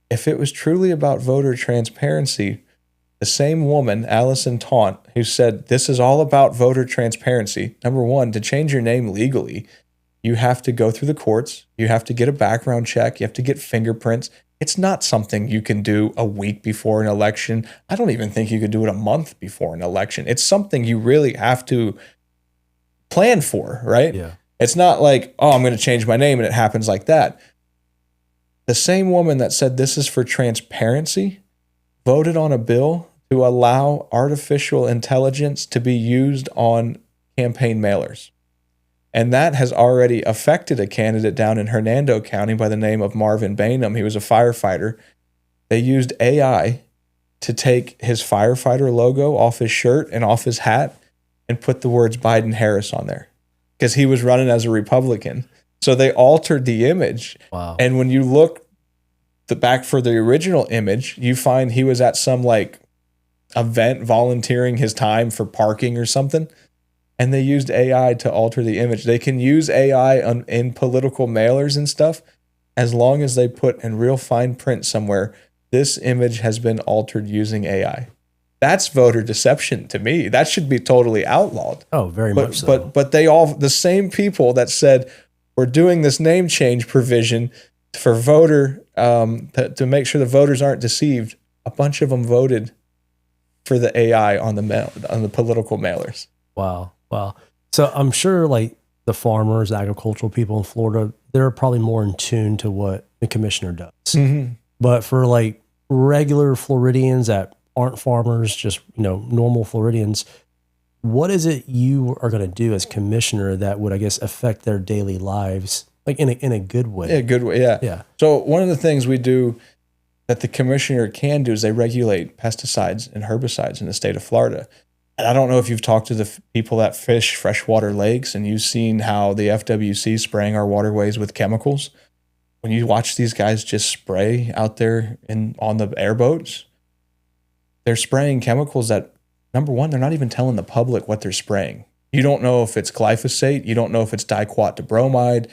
If it was truly about voter transparency, the same woman, Allison Taunt, who said this is all about voter transparency, number one, to change your name legally, you have to go through the courts. You have to get a background check. You have to get fingerprints. It's not something you can do a week before an election. I don't even think you could do it a month before an election. It's something you really have to plan for, right? Yeah. It's not like, oh, I'm going to change my name and it happens like that. The same woman that said this is for transparency voted on a bill to allow artificial intelligence to be used on campaign mailers. And that has already affected a candidate down in Hernando County by the name of Marvin Bainham. He was a firefighter. They used AI to take his firefighter logo off his shirt and off his hat and put the words Biden-Harris on there because he was running as a Republican. So they altered the image. Wow. And when you look back for the original image, you find he was at some like event volunteering his time for parking or something. And they used AI to alter the image. They can use AI in political mailers and stuff as long as they put in real fine print somewhere, this image has been altered using AI. That's voter deception to me. That should be totally outlawed. Oh, very much so. But they all, the same people that said, we're doing this name change provision for voter, to make sure the voters aren't deceived, a bunch of them voted for the AI on the political mailers. Wow. So I'm sure like the farmers, agricultural people in Florida, they're probably more in tune to what the commissioner does. Mm-hmm. But for like regular Floridians that aren't farmers, just, normal Floridians, what is it you are going to do as commissioner that would, I guess, affect their daily lives, like in a good way? Yeah, good way. Yeah. Yeah. So one of the things we do that the commissioner can do is they regulate pesticides and herbicides in the state of Florida. And I don't know if you've talked to the people that fish freshwater lakes and you've seen how the FWC spraying our waterways with chemicals. When you watch these guys just spray out there on the airboats, they're spraying chemicals that, number one, they're not even telling the public what they're spraying. You don't know if it's glyphosate. You don't know if it's diquat dibromide.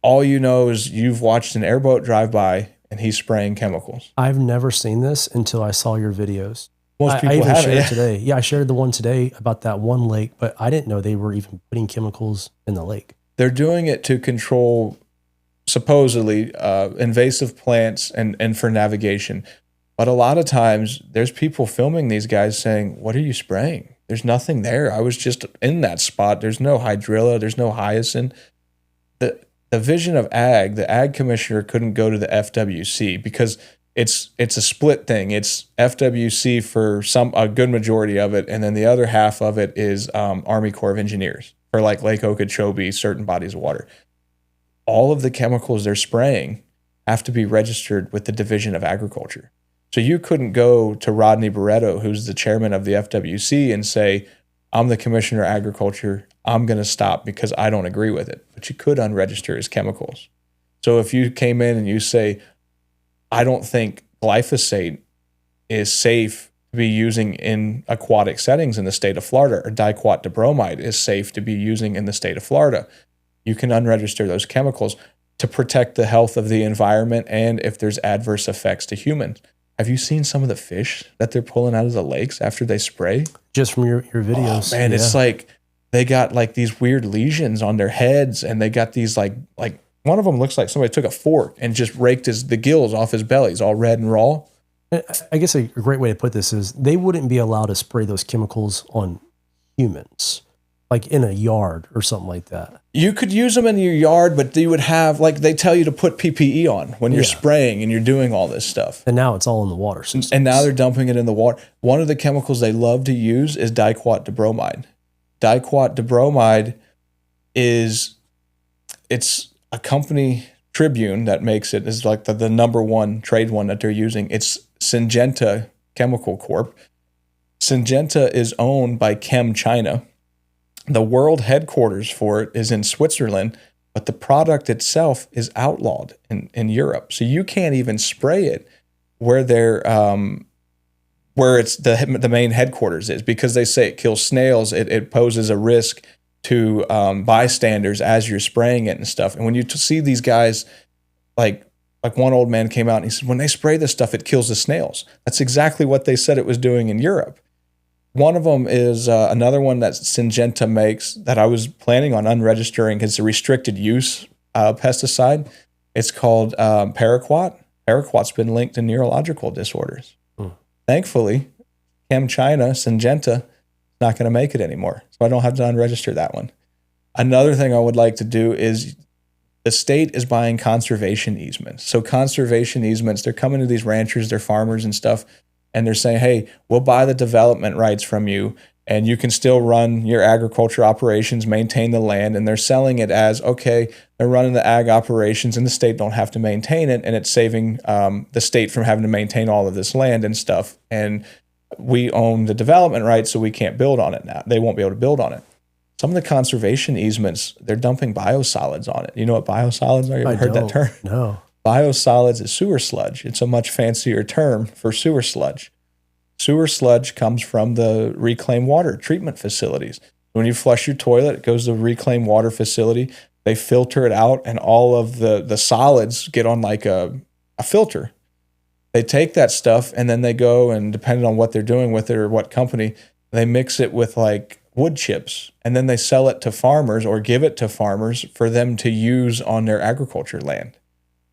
All you know is you've watched an airboat drive by and he's spraying chemicals. I've never seen this until I saw your videos. Most people I even have shared it. it today. Yeah, I shared the one today about that one lake, but I didn't know they were even putting chemicals in the lake. They're doing it to control, supposedly, invasive plants and for navigation. But a lot of times there's people filming these guys saying, what are you spraying? There's nothing there. I was just in that spot. There's no hydrilla. There's no hyacinth. The Division of Ag, the Ag Commissioner couldn't go to the FWC because it's a split thing. It's FWC for a good majority of it, and then the other half of it is Army Corps of Engineers for like Lake Okeechobee, certain bodies of water. All of the chemicals they're spraying have to be registered with the Division of Agriculture. So you couldn't go to Rodney Barreto, who's the chairman of the FWC, and say, I'm the commissioner of agriculture. I'm going to stop because I don't agree with it. But you could unregister his chemicals. So if you came in and you say, I don't think glyphosate is safe to be using in aquatic settings in the state of Florida, or diquat dibromide is safe to be using in the state of Florida, you can unregister those chemicals to protect the health of the environment and if there's adverse effects to humans. Have you seen some of the fish that they're pulling out of the lakes after they spray? Just from your videos. Oh, man, it's like they got like these weird lesions on their heads, and they got these like one of them looks like somebody took a fork and just raked the gills off his belly. He's all red and raw. I guess a great way to put this is they wouldn't be allowed to spray those chemicals on humans, like in a yard or something like that. You could use them in your yard, but you would have, like, they tell you to put PPE on when you're spraying and you're doing all this stuff. And now it's all in the water system. And now they're dumping it in the water. One of the chemicals they love to use is diquat dibromide. Diquat dibromide it's a company, Tribune, that makes it, is like the number one trade one that they're using. It's Syngenta Chemical Corp. Syngenta is owned by Chem China. The world headquarters for it is in Switzerland, but the product itself is outlawed in Europe. So you can't even spray it where it's the main headquarters is, because they say it kills snails. It poses a risk to bystanders as you're spraying it and stuff. And when you see these guys, like one old man came out and he said, when they spray this stuff, it kills the snails. That's exactly what they said it was doing in Europe. One of them is another one that Syngenta makes that I was planning on unregistering. It's a restricted use pesticide. It's called paraquat. Paraquat's been linked to neurological disorders. Thankfully, Chem China, Syngenta, is not going to make it anymore. So I don't have to unregister that one. Another thing I would like to do is the state is buying conservation easements. So conservation easements, they're coming to these ranchers, they're farmers and stuff, and they're saying, hey, we'll buy the development rights from you, and you can still run your agriculture operations, maintain the land. And they're selling it as, okay, they're running the ag operations and the state don't have to maintain it, and it's saving the state from having to maintain all of this land and stuff. And we own the development rights, so we can't build on it now. They won't be able to build on it. Some of the conservation easements, they're dumping biosolids on it. You know what biosolids are? You ever heard that term? No. Biosolids is sewer sludge. It's a much fancier term for sewer sludge. Sewer sludge comes from the reclaimed water treatment facilities. When you flush your toilet, it goes to the reclaimed water facility. They filter it out, and all of the solids get on like a filter. They take that stuff, and then they go, and depending on what they're doing with it or what company, they mix it with like wood chips, and then they sell it to farmers or give it to farmers for them to use on their agriculture land.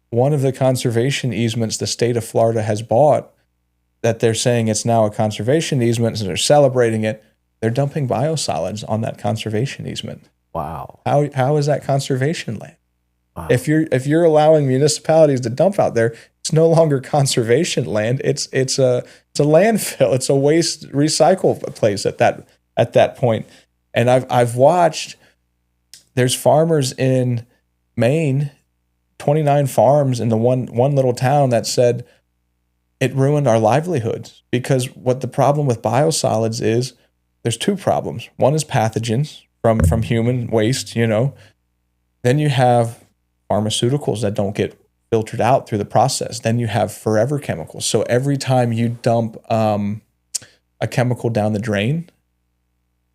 One of the conservation easements the state of Florida has bought, that they're saying it's now a conservation easement, and they're celebrating it, they're dumping biosolids on that conservation easement. Wow. How is that conservation land? Wow. If you're allowing municipalities to dump out there, it's no longer conservation land. It's a landfill. It's a waste recycle place at that point. And I've watched. There's farmers in Maine, 29 farms in the one little town that said it ruined our livelihoods, because what the problem with biosolids is, there's two problems. One is pathogens from human waste, Then you have pharmaceuticals that don't get filtered out through the process. Then you have forever chemicals. So every time you dump a chemical down the drain,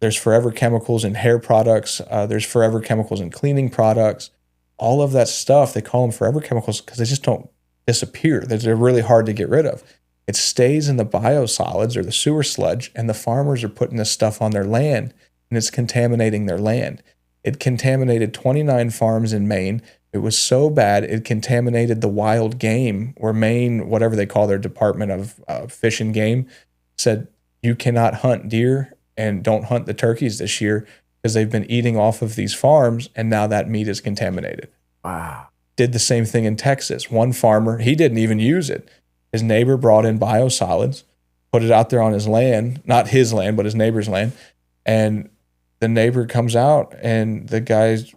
there's forever chemicals in hair products. There's forever chemicals in cleaning products. All of that stuff, they call them forever chemicals because they just don't disappear. They're really hard to get rid of. It stays in the biosolids or the sewer sludge, and the farmers are putting this stuff on their land, and it's contaminating their land. It contaminated 29 farms in Maine. It was so bad, it contaminated the wild game, where Maine, whatever they call their Department of Fish and Game, said you cannot hunt deer and don't hunt the turkeys this year because they've been eating off of these farms, and now that meat is contaminated. Wow. Did the same thing in Texas. One farmer, he didn't even use it. His neighbor brought in biosolids, put it out there on his land, not his land, but his neighbor's land. And the neighbor comes out, and the guy's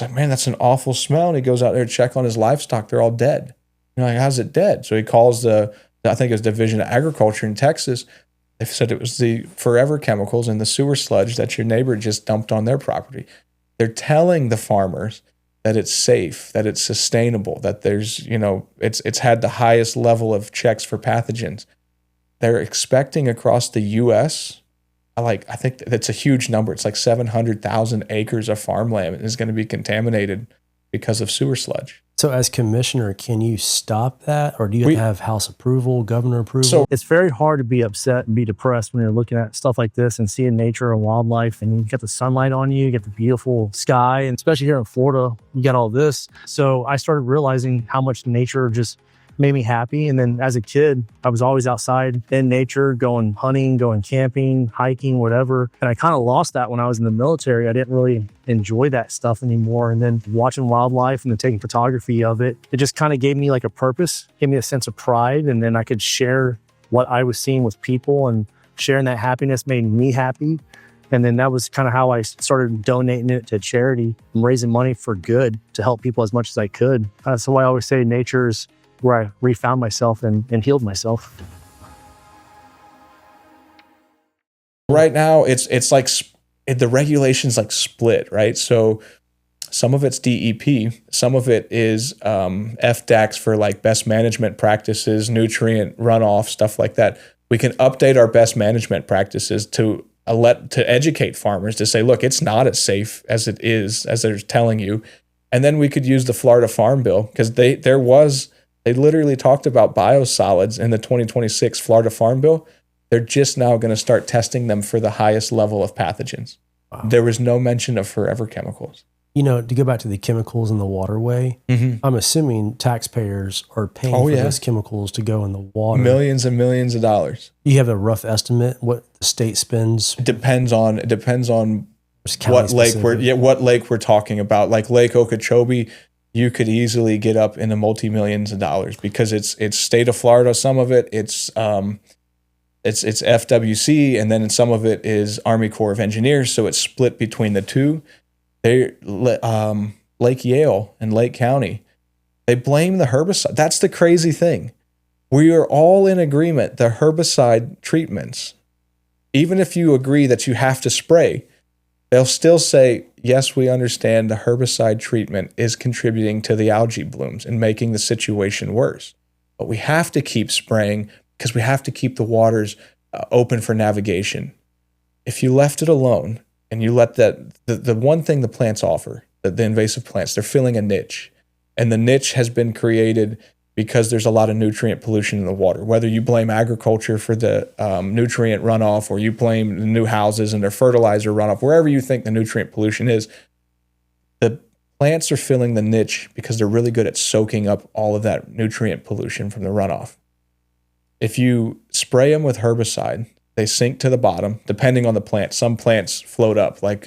like, man, that's an awful smell. And he goes out there to check on his livestock. They're all dead. Like, how's it dead? So he calls I think it was Division of Agriculture in Texas. They said it was the forever chemicals in the sewer sludge that your neighbor just dumped on their property. They're telling the farmers that it's safe, that it's sustainable, that there's, it's had the highest level of checks for pathogens. They're expecting across the U.S., I think that's a huge number. It's like 700,000 acres of farmland is going to be contaminated because of sewer sludge. So as commissioner, can you stop that? Or do you have to have House approval, governor approval? So it's very hard to be upset and be depressed when you're looking at stuff like this and seeing nature and wildlife, and you get the sunlight on you, you get the beautiful sky, and especially here in Florida, you got all this. So I started realizing how much nature just made me happy. And then as a kid, I was always outside in nature, going hunting, going camping, hiking, whatever. And I kind of lost that when I was in the military. I didn't really enjoy that stuff anymore. And then watching wildlife and then taking photography of it, it just kind of gave me like a purpose, gave me a sense of pride. And then I could share what I was seeing with people, and sharing that happiness made me happy. And then that was kind of how I started donating it to charity and raising money for good to help people as much as I could. So I always say nature's where I refound myself and healed myself. Right now, it's like the regulations like split, right? So some of it's DEP, some of it is FDACs for like best management practices, nutrient runoff, stuff like that. We can update our best management practices to educate farmers to say, look, it's not as safe as it is, as they're telling you. And then we could use the Florida Farm Bill, because they literally talked about biosolids in the 2026 Florida Farm Bill. They're just now going to start testing them for the highest level of pathogens. Wow. There was no mention of forever chemicals. To go back to the chemicals in the waterway, I'm assuming taxpayers are paying for those chemicals to go in the water. Millions and millions of dollars. You have a rough estimate what the state spends? It depends on what lake we're talking about. Like Lake Okeechobee, you could easily get up into multi-millions of dollars, because it's state of Florida. Some of it, it's FWC, and then some of it is Army Corps of Engineers. So it's split between the two. Lake Yale and Lake County, they blame the herbicide. That's the crazy thing. We are all in agreement. The herbicide treatments, even if you agree that you have to spray, they'll still say, yes, we understand the herbicide treatment is contributing to the algae blooms and making the situation worse. But we have to keep spraying because we have to keep the waters open for navigation. If you left it alone and you let the one thing the plants offer, the invasive plants, they're filling a niche. And the niche has been created because there's a lot of nutrient pollution in the water. Whether you blame agriculture for the nutrient runoff, or you blame the new houses and their fertilizer runoff, wherever you think the nutrient pollution is, the plants are filling the niche because they're really good at soaking up all of that nutrient pollution from the runoff. If you spray them with herbicide, they sink to the bottom, depending on the plant. Some plants float up, like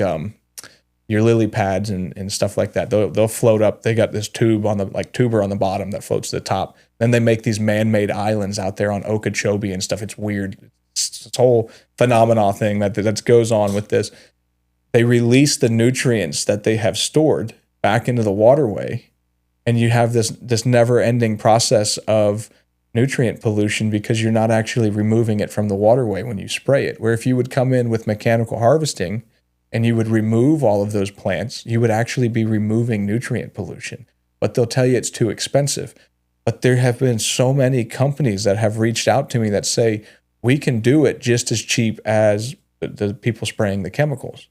your lily pads and stuff like that. They'll float up. They got this tuber on the bottom that floats to the top. Then they make these man-made islands out there on Okeechobee and stuff. It's weird. It's this whole phenomena thing that goes on with this. They release the nutrients that they have stored back into the waterway, and you have this never-ending process of nutrient pollution because you're not actually removing it from the waterway when you spray it. Where if you would come in with mechanical harvesting and you would remove all of those plants, you would actually be removing nutrient pollution. But they'll tell you it's too expensive. But there have been so many companies that have reached out to me that say, we can do it just as cheap as the people spraying the chemicals.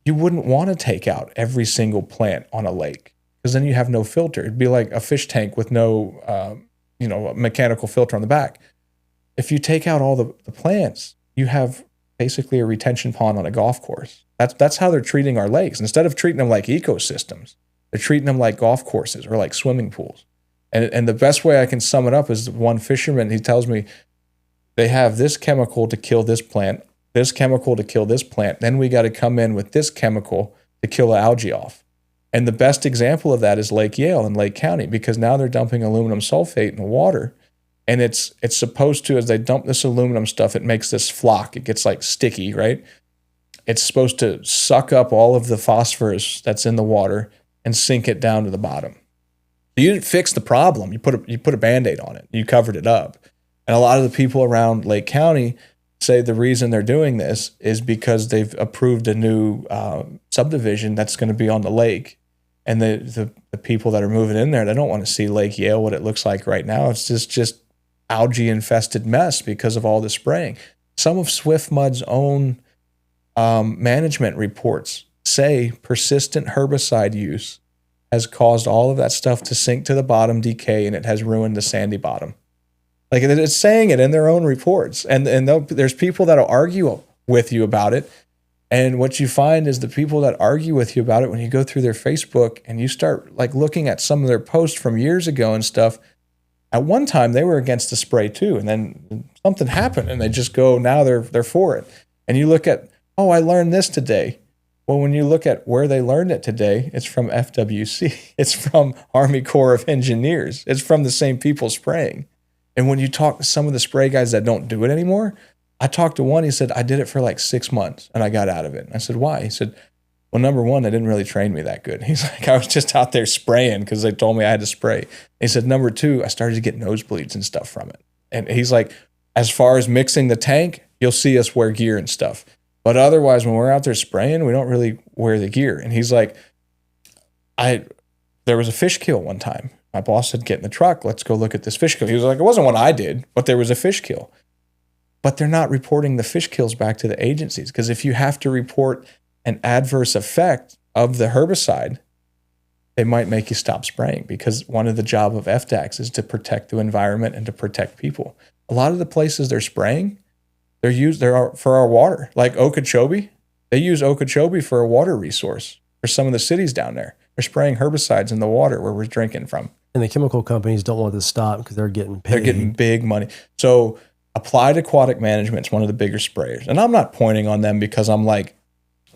You wouldn't want to take out every single plant on a lake because then you have no filter. It'd be like a fish tank with no a mechanical filter on the back. If you take out all the plants, you have basically a retention pond on a golf course. That's how they're treating our lakes. Instead of treating them like ecosystems, they're treating them like golf courses or like swimming pools. And the best way I can sum it up is one fisherman, he tells me they have this chemical to kill this plant, this chemical to kill this plant. Then we got to come in with this chemical to kill the algae off. And the best example of that is Lake Yale in Lake County, because now they're dumping aluminum sulfate in the water. And it's supposed to, as they dump this aluminum stuff, it makes this flock. It gets like sticky, right? It's supposed to suck up all of the phosphorus that's in the water and sink it down to the bottom. You didn't fix the problem. You put a Band-Aid on it. You covered it up. And a lot of the people around Lake County say the reason they're doing this is because they've approved a new subdivision that's going to be on the lake. And the people that are moving in there, they don't want to see Lake Yale, what it looks like right now. It's just algae-infested mess because of all the spraying. Some of SwiftMud's own management reports say persistent herbicide use has caused all of that stuff to sink to the bottom, decay, and it has ruined the sandy bottom. Like, it's saying it in their own reports. And there's people that'll argue with you about it. And what you find is the people that argue with you about it, when you go through their Facebook and you start like looking at some of their posts from years ago and stuff, at one time they were against the spray too. And then something happened and they just go, now they're for it. And you look at, oh, I learned this today. Well, when you look at where they learned it today, it's from FWC. It's from Army Corps of Engineers. It's from the same people spraying. And when you talk to some of the spray guys that don't do it anymore, I talked to one, he said, I did it for like 6 months and I got out of it. I said, why? He said, well, number one, they didn't really train me that good. He's like, I was just out there spraying because they told me I had to spray. He said, number two, I started to get nosebleeds and stuff from it. And he's like, as far as mixing the tank, you'll see us wear gear and stuff. But otherwise, when we're out there spraying, we don't really wear the gear. And he's like, there was a fish kill one time. My boss said, get in the truck. Let's go look at this fish kill. He was like, it wasn't one I did, but there was a fish kill. But they're not reporting the fish kills back to the agencies, because if you have to report an adverse effect of the herbicide, they might make you stop spraying, because one of the job of FDACs is to protect the environment and to protect people. A lot of the places they're spraying, they're for our water. Like Okeechobee, they use Okeechobee for a water resource for some of the cities down there. They're spraying herbicides in the water where we're drinking from. And the chemical companies don't want this to stop because they're getting paid. They're getting big money. So Applied Aquatic Management is one of the bigger sprayers. And I'm not pointing on them because I'm like,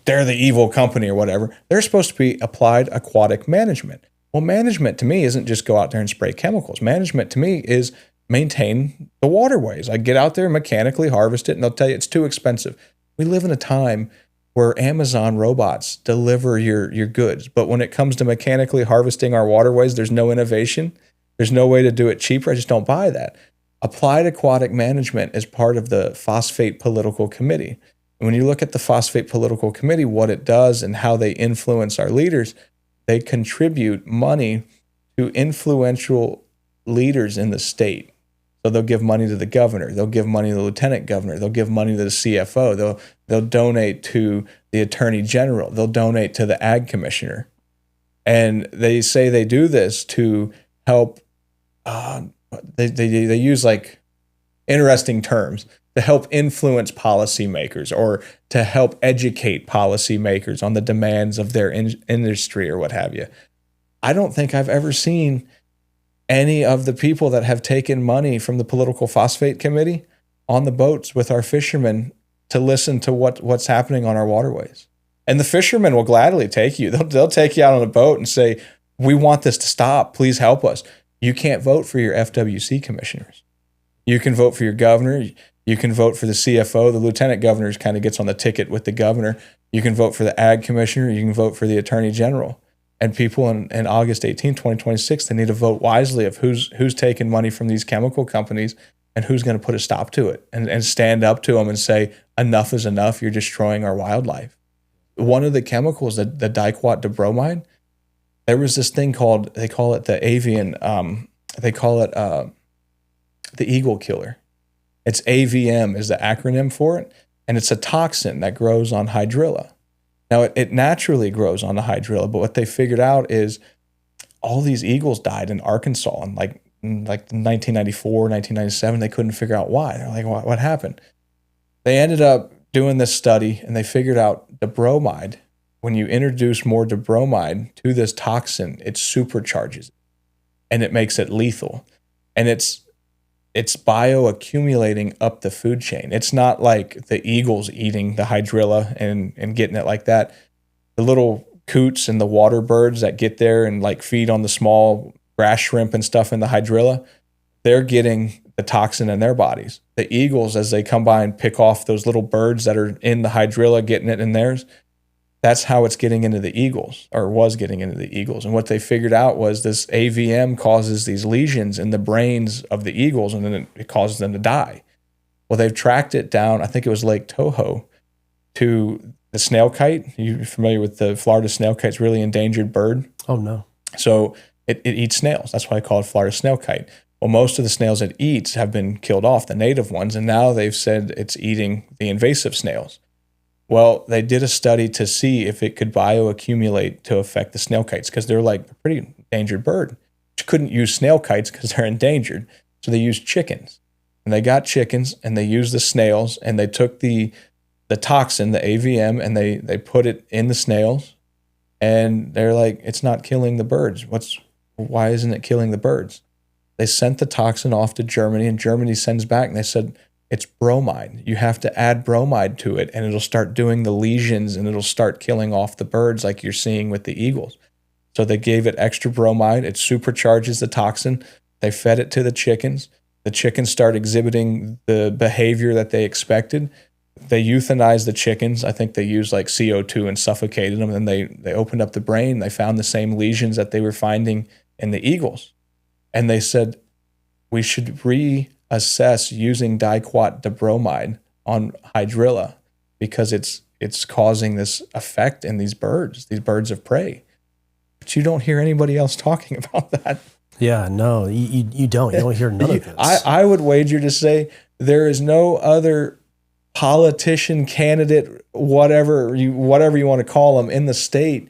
they're the evil company or whatever. They're supposed to be Applied Aquatic Management. Well, management to me isn't just go out there and spray chemicals. Management to me is maintain the waterways. I get out there, mechanically harvest it, and they'll tell you it's too expensive. We live in a time where Amazon robots deliver your goods. But when it comes to mechanically harvesting our waterways, there's no innovation. There's no way to do it cheaper. I just don't buy that. Applied Aquatic Management is part of the Phosphate Political Committee. And when you look at the Phosphate Political Committee, what it does and how they influence our leaders, they contribute money to influential leaders in the state. So they'll give money to the governor. They'll give money to the lieutenant governor. They'll give money to the CFO. They'll donate to the attorney general. They'll donate to the ag commissioner. And they say they do this to help. They use like interesting terms to help influence policymakers or to help educate policymakers on the demands of their industry or what have you. I don't think I've ever seen any of the people that have taken money from the Political Phosphate Committee on the boats with our fishermen to listen to what's happening on our waterways. And the fishermen will gladly take you. They'll take you out on a boat and say, we want this to stop. Please help us. You can't vote for your FWC commissioners. You can vote for your governor. You can vote for the CFO. The lieutenant governor kind of gets on the ticket with the governor. You can vote for the ag commissioner. You can vote for the attorney general. And people in August 18, 2026, they need to vote wisely of who's taking money from these chemical companies and who's going to put a stop to it and stand up to them and say, enough is enough. You're destroying our wildlife. One of the chemicals, the diquat dibromide, there was this thing called, they call it the avian, they call it the eagle killer. It's AVM is the acronym for it, and it's a toxin that grows on hydrilla. Now, it naturally grows on the hydrilla, but what they figured out is all these eagles died in Arkansas in like 1994, 1997. They couldn't figure out why. They're like, what happened? They ended up doing this study, and they figured out dibromide. When you introduce more dibromide to this toxin, it supercharges it, and it makes it lethal. And it's bioaccumulating up the food chain. It's not like the eagles eating the hydrilla and getting it like that. The little coots and the water birds that get there and like feed on the small grass shrimp and stuff in the hydrilla, they're getting the toxin in their bodies. The eagles, as they come by and pick off those little birds that are in the hydrilla, getting it in theirs, that's how it's getting into the eagles, or was getting into the eagles. And what they figured out was this AVM causes these lesions in the brains of the eagles, and then it causes them to die. Well, they've tracked it down, I think it was Lake Toho, to the snail kite. You familiar with the Florida snail kite? It's a really endangered bird. Oh, no. So it eats snails. That's why I call it Florida snail kite. Well, most of the snails it eats have been killed off, the native ones, and now they've said it's eating the invasive snails. Well, they did a study to see if it could bioaccumulate to affect the snail kites, because they're like a pretty endangered bird. You couldn't use snail kites because they're endangered. So they used chickens. And they got chickens and they used the snails, and they took the toxin, the AVM, and they put it in the snails. And they're like, it's not killing the birds. Why isn't it killing the birds? They sent the toxin off to Germany, and Germany sends back and they said, it's bromide. You have to add bromide to it, and it'll start doing the lesions, and it'll start killing off the birds like you're seeing with the eagles. So they gave it extra bromide. It supercharges the toxin. They fed it to the chickens. The chickens start exhibiting the behavior that they expected. They euthanized the chickens. I think they used like CO2 and suffocated them. And then they opened up the brain. They found the same lesions that they were finding in the eagles. And they said, we should reassess using diquat dibromide on hydrilla, because it's causing this effect in these birds of prey. But you don't hear anybody else talking about that. Yeah, no, you don't. You don't hear none of this. I would wager to say there is no other politician, candidate, whatever you want to call them in the state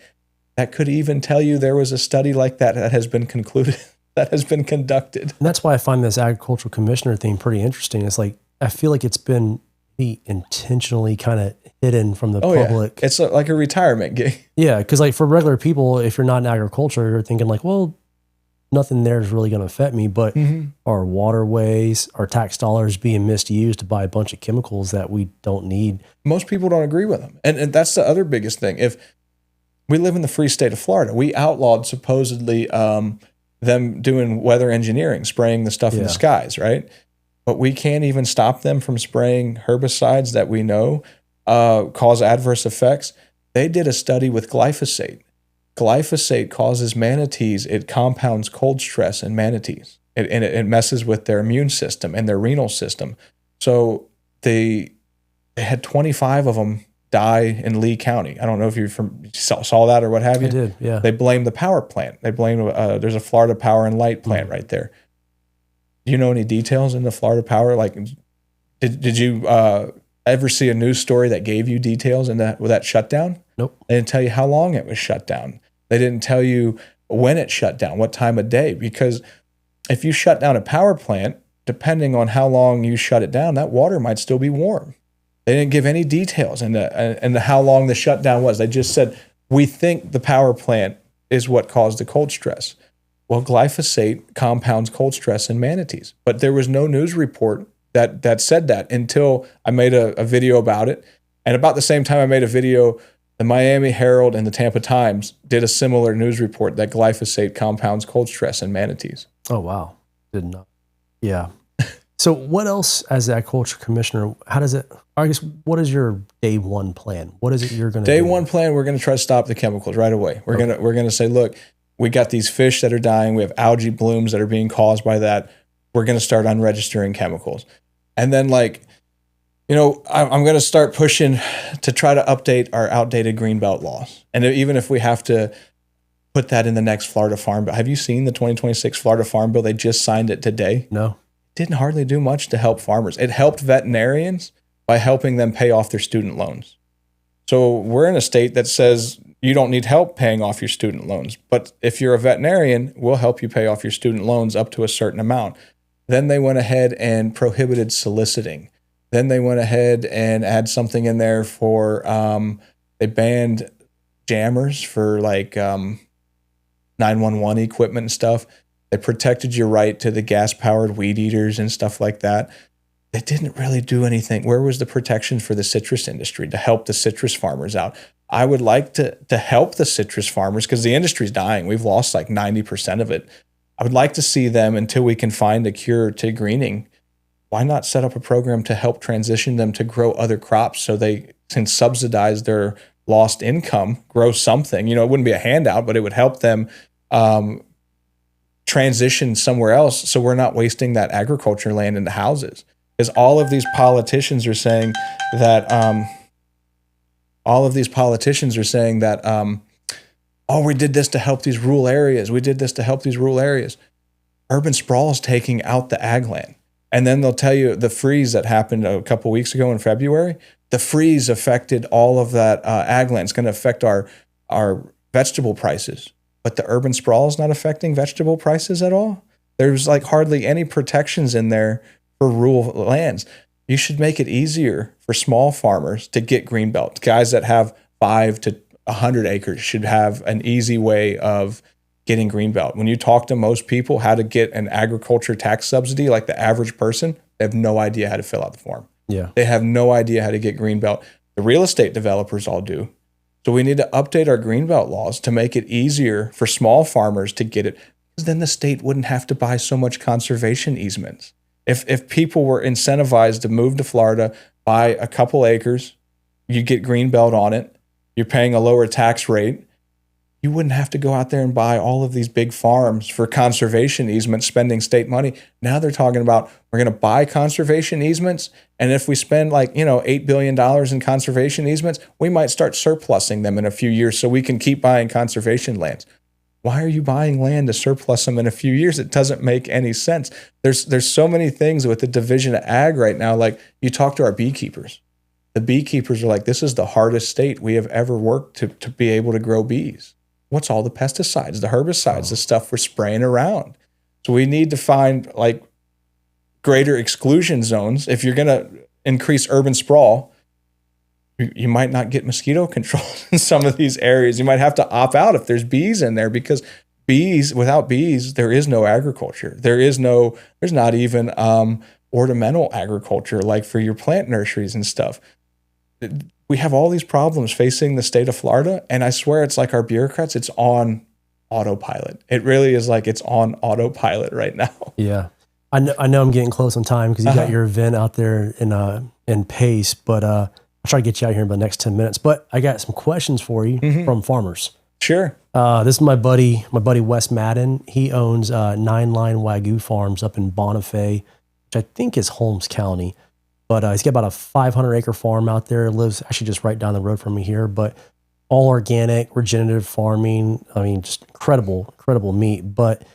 that could even tell you there was a study like that has been concluded. That has been conducted. And that's why I find this agricultural commissioner thing pretty interesting. It's like, I feel like it's been intentionally kind of hidden from the public. Yeah. It's like a retirement gig. Yeah, because like for regular people, if you're not in agriculture, you're thinking like, well, nothing there is really going to affect me. But our waterways, our tax dollars being misused to buy a bunch of chemicals that we don't need. Most people don't agree with them. And that's the other biggest thing. If we live in the free state of Florida, we outlawed supposedly them doing weather engineering, spraying the stuff in the skies, right? But we can't even stop them from spraying herbicides that we know cause adverse effects. They did a study with glyphosate. Glyphosate causes manatees, it compounds cold stress in manatees. It messes with their immune system and their renal system. So they had 25 of them die in Lee County. I don't know if you saw that or what have you. I did, yeah. They blame the power plant. They blame, there's a Florida Power and Light plant right there. Do you know any details in the Florida Power? Like, did you ever see a news story that gave you details in that shutdown? Nope. They didn't tell you how long it was shut down. They didn't tell you when it shut down, what time of day. Because if you shut down a power plant, depending on how long you shut it down, that water might still be warm. They didn't give any details into how long the shutdown was. They just said, we think the power plant is what caused the cold stress. Well, glyphosate compounds cold stress in manatees. But there was no news report that said that until I made a video about it. And about the same time I made a video The Miami Herald and the Tampa Times did a similar news report that glyphosate compounds cold stress in manatees. Oh, wow. Did not. Yeah. So what else as the agriculture commissioner, how does it, I guess, what is your day one plan? What is it you're going to do? Day one plan, we're going to try to stop the chemicals right away. We're going to say, look, we got these fish that are dying. We have algae blooms that are being caused by that. We're going to start unregistering chemicals. And then I'm going to start pushing to try to update our outdated greenbelt laws. And even if we have to put that in the next Florida Farm Bill. Have you seen the 2026 Florida Farm Bill? They just signed it today. No. Didn't hardly do much to help farmers. It helped veterinarians by helping them pay off their student loans. So we're in a state that says you don't need help paying off your student loans. But if you're a veterinarian, we'll help you pay off your student loans up to a certain amount. Then they went ahead and prohibited soliciting. Then they went ahead and add something in there for, they banned jammers for 911 equipment and stuff. They protected your right to the gas-powered weed eaters and stuff like that. They didn't really do anything. Where was the protection for the citrus industry to help the citrus farmers out? I would like to help the citrus farmers because the industry's dying. We've lost 90% of it. I would like to see them until we can find a cure to greening. Why not set up a program to help transition them to grow other crops so they can subsidize their lost income, grow something? It wouldn't be a handout, but it would help them transition somewhere else so we're not wasting that agriculture land into houses. Because all of these politicians are saying that we did this to help these rural areas. We did this to help these rural areas. Urban sprawl is taking out the ag land. And then they'll tell you the freeze that happened a couple weeks ago in February, the freeze affected all of that ag land. It's going to affect our vegetable prices. But the urban sprawl is not affecting vegetable prices at all. There's hardly any protections in there for rural lands. You should make it easier for small farmers to get greenbelt. Guys that have 5 to 100 acres should have an easy way of getting greenbelt. When you talk to most people how to get an agriculture tax subsidy, like the average person, they have no idea how to fill out the form. Yeah. They have no idea how to get greenbelt. The real estate developers all do. So we need to update our greenbelt laws to make it easier for small farmers to get it, because then the state wouldn't have to buy so much conservation easements. If people were incentivized to move to Florida, buy a couple acres, you get greenbelt on it, you're paying a lower tax rate, you wouldn't have to go out there and buy all of these big farms for conservation easements, spending state money. Now they're talking about we're going to buy conservation easements, and if we spend $8 billion in conservation easements, we might start surplusing them in a few years so we can keep buying conservation lands. Why are you buying land to surplus them in a few years? It doesn't make any sense. There's so many things with the division of ag right now. Like you talk to our beekeepers. The beekeepers are like, this is the hardest state we have ever worked to be able to grow bees. What's all the pesticides, the herbicides, the stuff we're spraying around? So we need to find greater exclusion zones. If you're going to increase urban sprawl, you might not get mosquito control in some of these areas. You might have to opt out if there's bees in there, because without bees, there is no agriculture. There's not even ornamental agriculture like for your plant nurseries and stuff. We have all these problems facing the state of Florida, and I swear it's like our bureaucrats, it's on autopilot. It really is it's on autopilot right now. Yeah. I know I'm getting close on time because you got your event out there in Pace, but I'll try to get you out here in about the next 10 minutes. But I got some questions for you from farmers. Sure. This is my buddy Wes Madden. He owns 9 Line Wagyu farms up in Bonifay, which I think is Holmes County. But he's got about a 500-acre farm out there. Lives actually just right down the road from me here, but all organic, regenerative farming. I mean, just incredible meat. But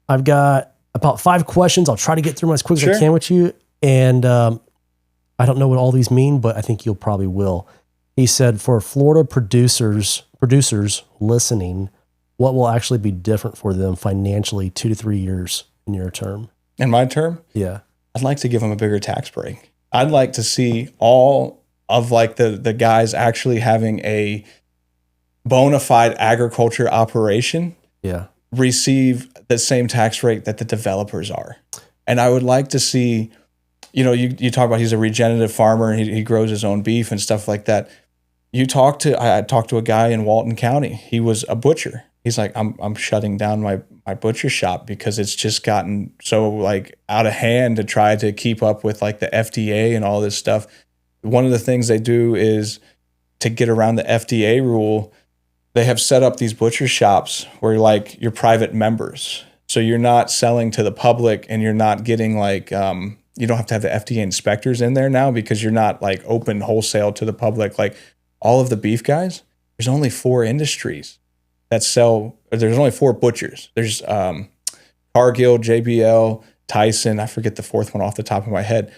I've got about 5 questions. I'll try to get through them as quick as I can with you. And I don't know what all these mean, but I think you'll probably will. He said, for Florida producers listening, what will actually be different for them financially 2 to 3 years in your term? In my term? Yeah. I'd like to give them a bigger tax break. I'd like to see all of the guys actually having a bona fide agriculture operation receive the same tax rate that the developers are. And I would like to see, you talk about he's a regenerative farmer and he grows his own beef and stuff like that. I talked to a guy in Walton County. He was a butcher. He's like, I'm shutting down my butcher shop because it's just gotten so like out of hand to try to keep up with like the FDA and all this stuff. One of the things they do is to get around the FDA rule, they have set up these butcher shops where like you're private members. So you're not selling to the public and you're not getting like, you don't have to have the FDA inspectors in there now because you're not like open wholesale to the public. Like all of the beef guys, there's only 4 industries that sell, or there's only 4 butchers. There's Cargill, JBL, Tyson. I forget the 4th one off the top of my head.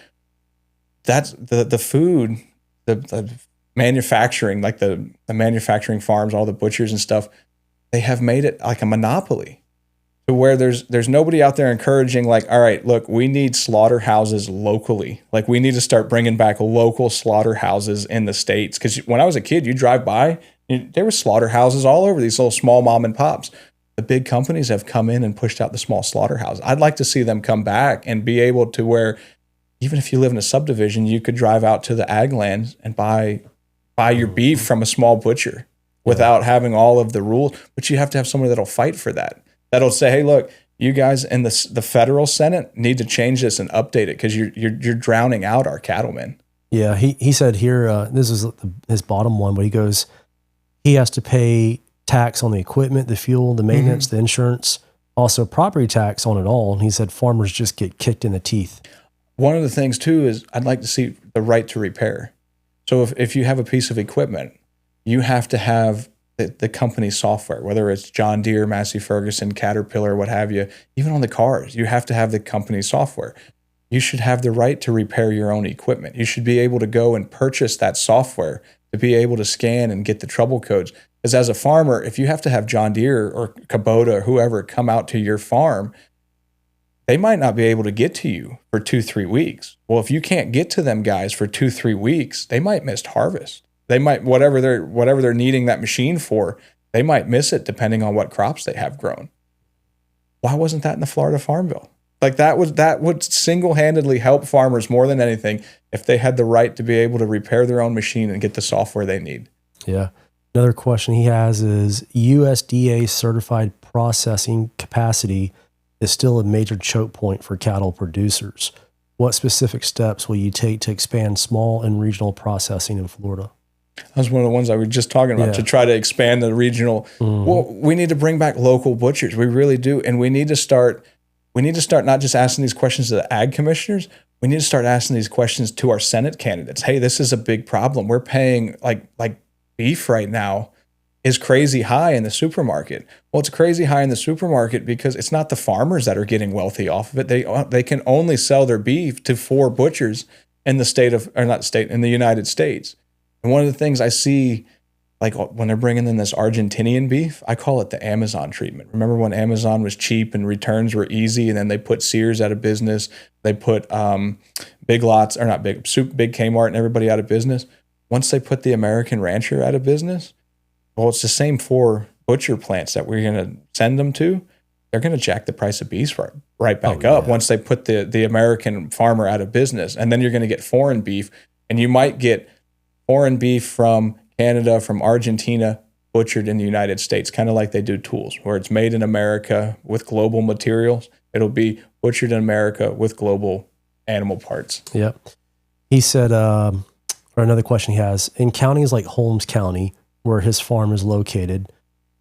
That's the food, the manufacturing, like the manufacturing farms, all the butchers and stuff, they have made it like a monopoly to where there's nobody out there encouraging like, all right, look, we need slaughterhouses locally. Like we need to start bringing back local slaughterhouses in the States. Because when I was a kid, you drive by, there were slaughterhouses all over, these little small mom and pops. The big companies have come in and pushed out the small slaughterhouses. I'd like to see them come back and be able to where even if you live in a subdivision, you could drive out to the ag lands and buy your beef from a small butcher without having all of the rules. But you have to have somebody that'll fight for that. That'll say, hey, look, you guys in the federal Senate need to change this and update it because you're drowning out our cattlemen. Yeah, he said here, this is his bottom one, but he goes, he has to pay tax on the equipment, the fuel, the maintenance, the insurance, also property tax on it all. And he said farmers just get kicked in the teeth. One of the things too is I'd like to see the right to repair. So if you have a piece of equipment, you have to have the company's software, whether it's John Deere, Massey Ferguson, Caterpillar, what have you. Even on the cars, you have to have the company's software. You should have the right to repair your own equipment. You should be able to go and purchase that software to be able to scan and get the trouble codes. Because as a farmer, if you have to have John Deere or Kubota or whoever come out to your farm, they might not be able to get to you for 2-3 weeks. Well, if you can't get to them guys for 2-3 weeks, they might miss harvest. They might, whatever they're needing that machine for, they might miss it depending on what crops they have grown. Why wasn't that in the Florida Farm Bill? Like that would single-handedly help farmers more than anything if they had the right to be able to repair their own machine and get the software they need. Yeah. Another question he has is USDA certified processing capacity is still a major choke point for cattle producers. What specific steps will you take to expand small and regional processing in Florida? That was one of the ones I was just talking about, to try to expand the regional. Well, we need to bring back local butchers. We really do. And we need to start not just asking these questions to the ag commissioners. We need to start asking these questions to our Senate candidates. Hey, this is a big problem. We're paying like beef right now is crazy high in the supermarket. Well, it's crazy high in the supermarket because it's not the farmers that are getting wealthy off of it. They can only sell their beef to 4 butchers in in the United States. And one of the things I see, like when they're bringing in this Argentinian beef, I call it the Amazon treatment. Remember when Amazon was cheap and returns were easy, and then they put Sears out of business, they put Big Kmart and everybody out of business. Once they put the American Rancher out of business, well, it's the same 4 butcher plants that we're going to send them to. They're going to jack the price of beef right back up once they put the American farmer out of business. And then you're going to get foreign beef, and you might get foreign beef from Canada, from Argentina, butchered in the United States, kind of like they do tools, where it's made in America with global materials. It'll be butchered in America with global animal parts. Yep. He said, or another question he has, in counties like Holmes County, where his farm is located,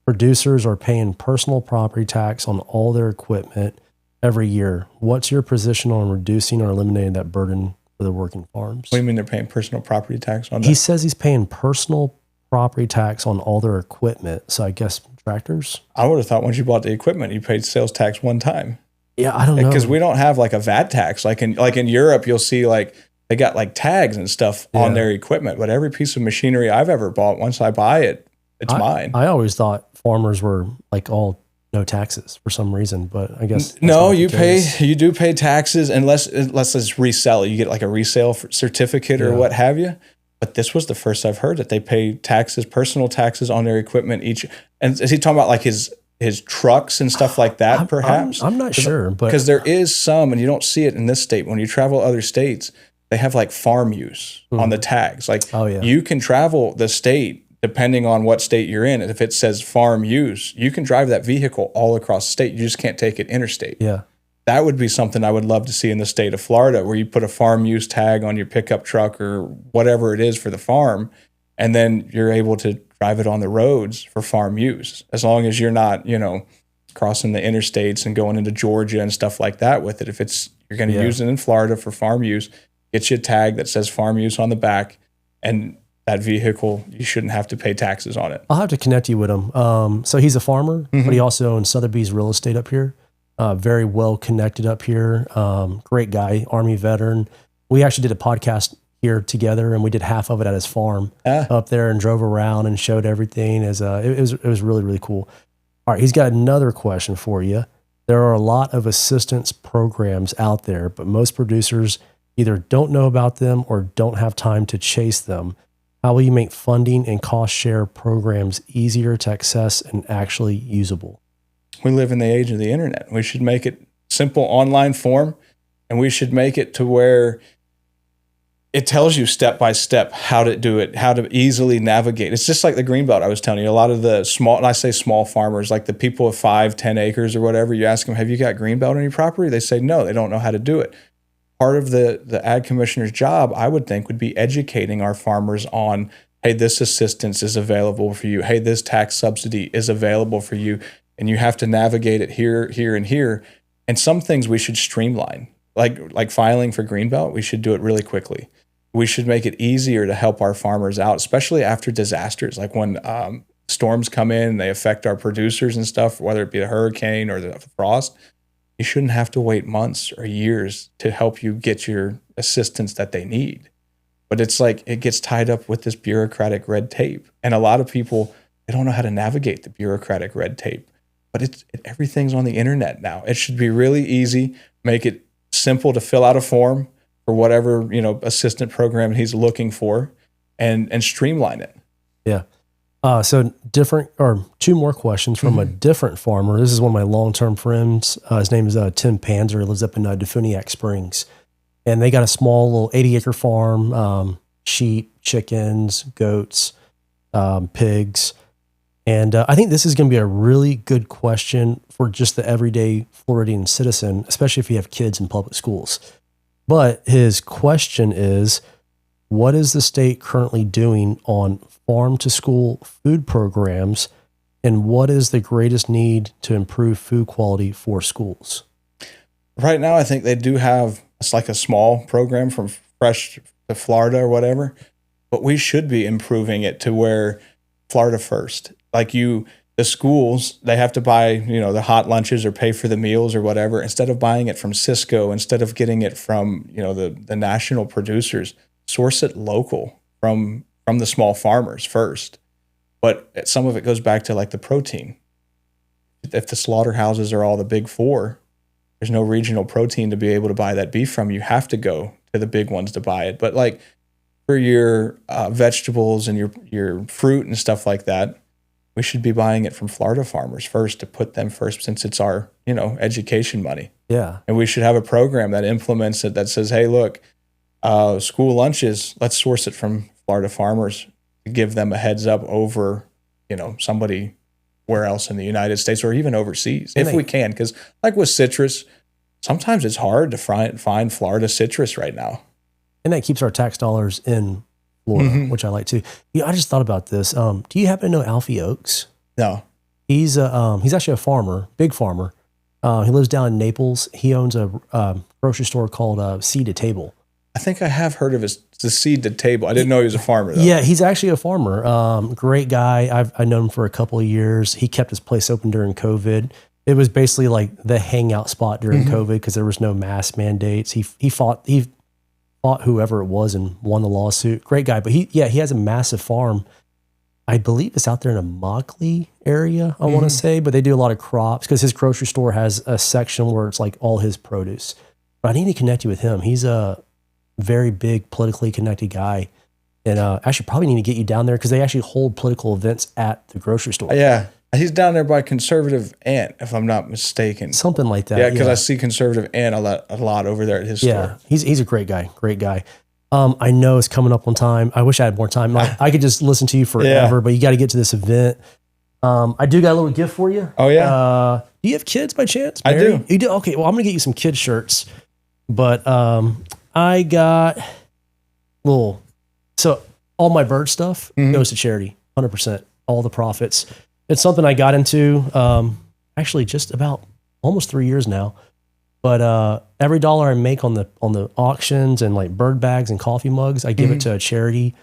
producers are paying personal property tax on all their equipment every year. What's your position on reducing or eliminating that burden for the working farms? What do you mean they're paying personal property tax on that? He says he's paying personal property tax on all their equipment. So I guess tractors? I would have thought once you bought the equipment, you paid sales tax one time. Yeah, I don't know. Because we don't have like a VAT tax. Like in Europe, you'll see like they got like tags and stuff on their equipment. But every piece of machinery I've ever bought, once I buy it, it's mine. I always thought farmers were like all no taxes for some reason, but I guess no, you do pay taxes unless it's resell. You get like a resale certificate or what have you. But this was the first I've heard that they pay taxes, personal taxes on their equipment each. And is he talking about like his trucks and stuff like that? Perhaps I'm not sure, but because there is some, and you don't see it in this state. When you travel other states, they have like farm use on the tags. Like Oh, yeah. you can travel the state depending on what state you're in. And if it says farm use, you can drive that vehicle all across the state. You just can't take it interstate. Yeah. That would be something I would love to see in the state of Florida, where you put a farm use tag on your pickup truck or whatever it is for the farm, and then you're able to drive it on the roads for farm use, as long as you're not, crossing the interstates and going into Georgia and stuff like that with it. If you're going to use it in Florida for farm use, get you a tag that says farm use on the back, and that vehicle, you shouldn't have to pay taxes on it. I'll have to connect you with him. So he's a farmer, but he also owns Sotheby's real estate up here. Very well connected up here. Great guy, Army veteran. We actually did a podcast here together, and we did half of it at his farm up there, and drove around and showed everything. It was really, really cool. All right, he's got another question for you. There are a lot of assistance programs out there, but most producers either don't know about them or don't have time to chase them. How will you make funding and cost share programs easier to access and actually usable? We live in the age of the internet. We should make it simple online form, and we should make it to where it tells you step by step how to do it, how to easily navigate. It's just like the Greenbelt I was telling you. A lot of the small, and I say small farmers, like the people with 5-10 acres or whatever, you ask them, have you got Greenbelt on your property? They say no, they don't know how to do it. Part of the ag commissioner's job, I would think, would be educating our farmers on, hey, this assistance is available for you. Hey, this tax subsidy is available for you. And you have to navigate it here, here, and here. And some things we should streamline, like filing for Greenbelt. We should do it really quickly. We should make it easier to help our farmers out, especially after disasters, like when storms come in and they affect our producers and stuff, whether it be a hurricane or the frost. You shouldn't have to wait months or years to help you get your assistance that they need. But it's like it gets tied up with this bureaucratic red tape. And a lot of people, they don't know how to navigate the bureaucratic red tape. But everything's on the internet now. It should be really easy. Make it simple to fill out a form for whatever assistant program he's looking for, and streamline it. Yeah. So two more questions from a different farmer. This is one of my long-term friends. His name is Tim Panzer. He lives up in Defuniak Springs, and they got a small little 80-acre farm, sheep, chickens, goats, pigs. And I think this is going to be a really good question for just the everyday Floridian citizen, especially if you have kids in public schools. But his question is, what is the state currently doing on farm-to-school food programs, and what is the greatest need to improve food quality for schools? Right now, I think they do have, it's like a small program from Fresh to Florida or whatever, but we should be improving it to where Florida first. Like the schools, they have to buy, the hot lunches or pay for the meals or whatever. Instead of buying it from Cisco, instead of getting it from, the national producers, source it local from the small farmers first. But some of it goes back to like the protein. If the slaughterhouses are all the big four, there's no regional protein to be able to buy that beef from. You have to go to the big ones to buy it. But like for your vegetables and your fruit and stuff like that, we should be buying it from Florida farmers first, to put them first, since it's our, education money. Yeah. And we should have a program that implements it, that says, hey, look, school lunches, let's source it from Florida farmers, to give them a heads up over, somebody where else in the United States or even overseas, if we can. Because like with citrus, sometimes it's hard to find Florida citrus right now. And that keeps our tax dollars in Florida, which I like too. I just thought about this. Do you happen to know Alfie Oakes? No. He's actually a farmer, big farmer. He lives down in Naples. He owns a grocery store called Seed to Table. I think I have heard of the Seed to Table. I didn't know he was a farmer, though. Yeah, he's actually a farmer. Great guy. I've known him for a couple of years. He kept his place open during COVID. It was basically like the hangout spot during COVID, because there was no mask mandates. He fought whoever it was and won the lawsuit. Great guy. But he has a massive farm. I believe it's out there in a Immokalee area, I want to say, but they do a lot of crops, because his grocery store has a section where it's like all his produce. But I need to connect you with him. He's a very big politically connected guy. And actually probably need to get you down there, because they actually hold political events at the grocery store. Yeah. He's down there by Conservative Ant, if I'm not mistaken. Something like that. Yeah, because I see Conservative Ant a lot over there at his store. He's a great guy. Great guy. I know it's coming up on time. I wish I had more time. Like, I could just listen to you forever, but you got to get to this event. I do got a little gift for you. Oh, yeah. Do you have kids by chance, Mary? I do. You do? Okay, well, I'm going to get you some kids shirts. But I got so all my bird stuff goes to charity, 100%, all the profits. It's something I got into actually just about almost 3 years now. But every dollar I make on the auctions and like bird bags and coffee mugs, I give it to a charity.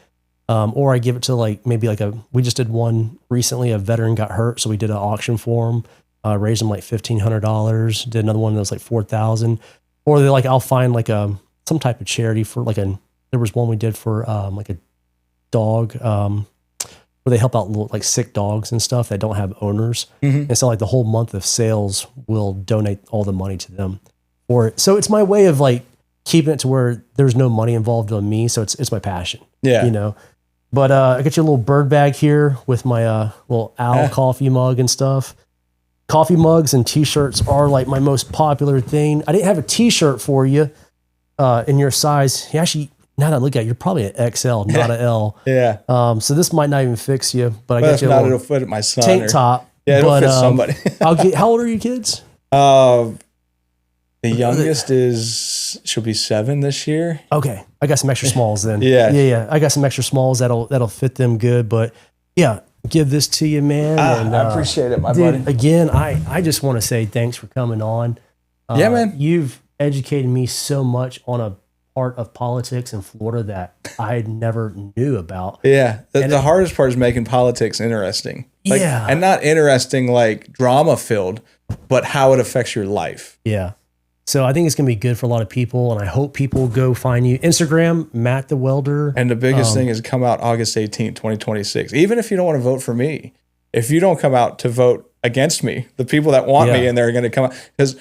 Or I give it to we just did one recently, a veteran got hurt. So we did an auction for him, raised him like $1,500, did another one that was like $4,000. Or I'll find some type of charity for there was one we did for like a dog, where they help out like sick dogs and stuff that don't have owners. And so like the whole month of sales will donate all the money to them for it. So it's my way of like keeping it to where there's no money involved on me. So it's my passion. Yeah. You know, but I got you a little bird bag here with my little owl coffee mug and stuff. Coffee mugs and t-shirts are like my most popular thing. I didn't have a t-shirt for you in your size. Actually, now that I look at it, you're probably an XL, not an L. Yeah. So this might not even fix you, but I got you a it'll fit my son tank top. Yeah, it'll fit somebody. How old are you kids? The youngest she'll be 7 this year. Okay. I got some extra smalls then. Yeah. I got some extra smalls that'll fit them good, but yeah. Give this to you, man. And, I appreciate it, my dude, buddy. Again, I just want to say thanks for coming on. Yeah, man. You've educated me so much on a part of politics in Florida that I never knew about. Yeah. The hardest part is making politics interesting. And not interesting like drama filled, but how it affects your life. Yeah. So I think it's going to be good for a lot of people, and I hope people go find you. Instagram, Matt the Welder. And the biggest thing is come out August 18th, 2026. Even if you don't want to vote for me, if you don't come out to vote against me, the people that want me and they're going to come out. Because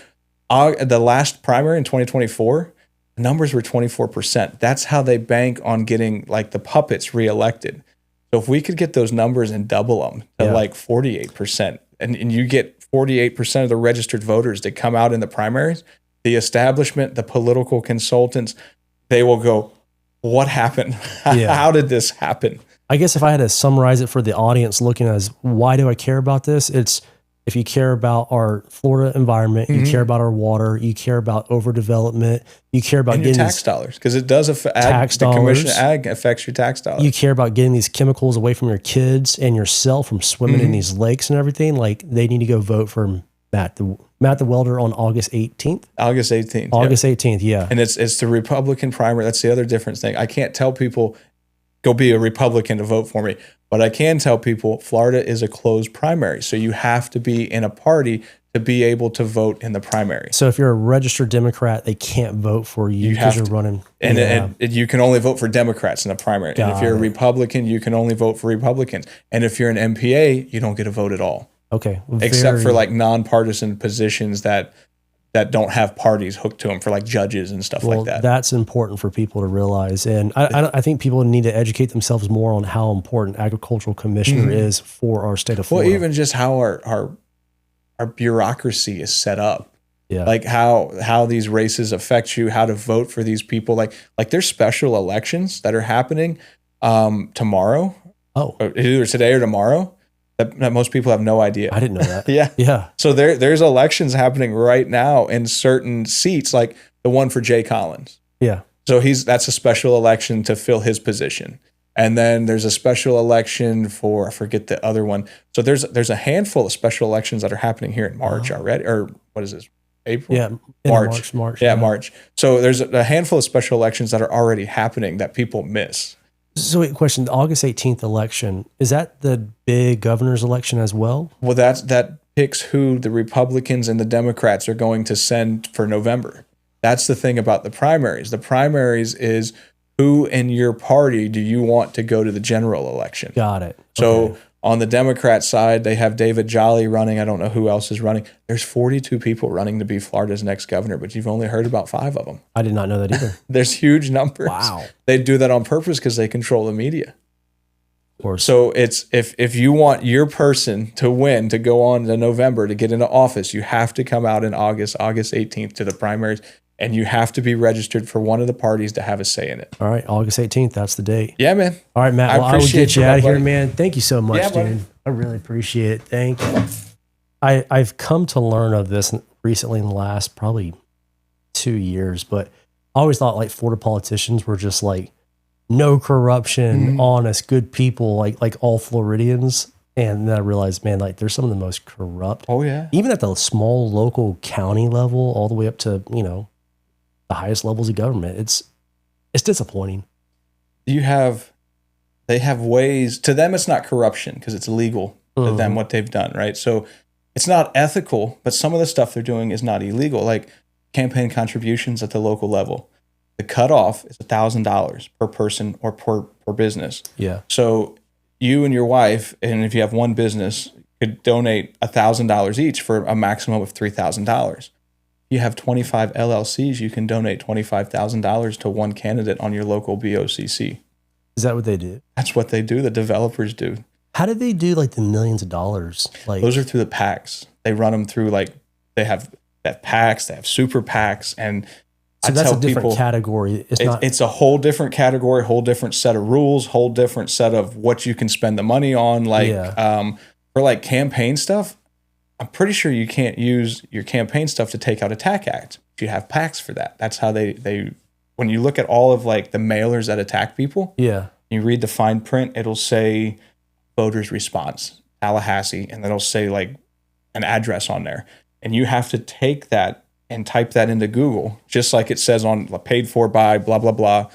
the last primary in 2024, the numbers were 24%. That's how they bank on getting like the puppets reelected. So if we could get those numbers and double them to like 48%, and you get 48% of the registered voters to come out in the primaries, the establishment, the political consultants, they will go, what happened? How did this happen? I guess if I had to summarize it for the audience looking at why do I care about this? It's if you care about our Florida environment, you care about our water, you care about overdevelopment, you care about getting tax dollars, because it does affect tax the dollars. Commission Ag affects your tax dollars. You care about getting these chemicals away from your kids and yourself from swimming in these lakes and everything. Like they need to go vote for Matt the Welder on August 18th. August 18th. August 18th, yeah. And it's the Republican primary. That's the other difference thing. I can't tell people go be a Republican to vote for me, but I can tell people Florida is a closed primary. So you have to be in a party to be able to vote in the primary. So if you're a registered Democrat, they can't vote for you because you're running. And you can only vote for Democrats in the primary. And if you're a Republican, you can only vote for Republicans. And if you're an MPA, you don't get a vote at all. Okay. Except for like nonpartisan positions that don't have parties hooked to them for like judges and stuff like that. That's important for people to realize. And I think people need to educate themselves more on how important agricultural commissioner is for our state of Florida. Well, even just how our bureaucracy is set up. Yeah. Like how these races affect you, how to vote for these people. Like there's special elections that are happening tomorrow. Oh. Either today or tomorrow. That most people have no idea. I didn't know that. Yeah. So there's elections happening right now in certain seats, like the one for Jay Collins. Yeah. So that's a special election to fill his position. And then there's a special election for, I forget the other one. So there's a handful of special elections that are happening here in March already. Or what is this? April? Yeah. March. Yeah, March. So there's a handful of special elections that are already happening that people miss. So wait, question, the August 18th election, is that the big governor's election as well? Well, that picks who the Republicans and the Democrats are going to send for November. That's the thing about the primaries. The primaries is who in your party do you want to go to the general election? Got it. So on the Democrat side, they have David Jolly running. I don't know who else is running. There's 42 people running to be Florida's next governor, but you've only heard about 5 of them. I did not know that either. There's huge numbers. Wow. They do that on purpose because they control the media. course. So it's if you want your person to win, to go on to November, to get into office, you have to come out in August 18th to the primaries, and you have to be registered for one of the parties to have a say in it. All right, August 18th. That's the date. Yeah, man. All right, Matt. Well, I will get you out of here, man. Thank you so much, Yeah, dude. buddy. I really appreciate it. Thank you. I've come to learn of this recently in the last probably 2 years, but I always thought like Florida politicians were just like no corruption, honest, good people, like all Floridians. And then I realized, man, like there's some of the most corrupt. Oh yeah. Even at the small local county level, all the way up to, you know, the highest levels of government. It's disappointing. They have ways, to them it's not corruption because it's legal to them what they've done, right? So it's not ethical, but some of the stuff they're doing is not illegal, like campaign contributions at the local level. The cutoff is $1,000 per person or per business. Yeah. So you and your wife, and if you have one business, could donate $1,000 each for a maximum of $3,000. You have 25 LLCs, you can donate $25,000 to one candidate on your local BOCC. Is that what they do? That's what they do. The developers do. How do they do like the millions of dollars? Like Those are through the PACs. They run them through they have PACs, they have super PACs, and so that's a different category. It's a whole different category, whole different set of rules, whole different set of what you can spend the money on. For like campaign stuff, I'm pretty sure you can't use your campaign stuff to take out a TAC Act. You have PACs for that. That's how they when you look at all of like the mailers that attack people, you read the fine print, it'll say voters response, Tallahassee, and it'll say like an address on there. And you have to take that and type that into Google, just like it says on paid for by blah, blah, blah.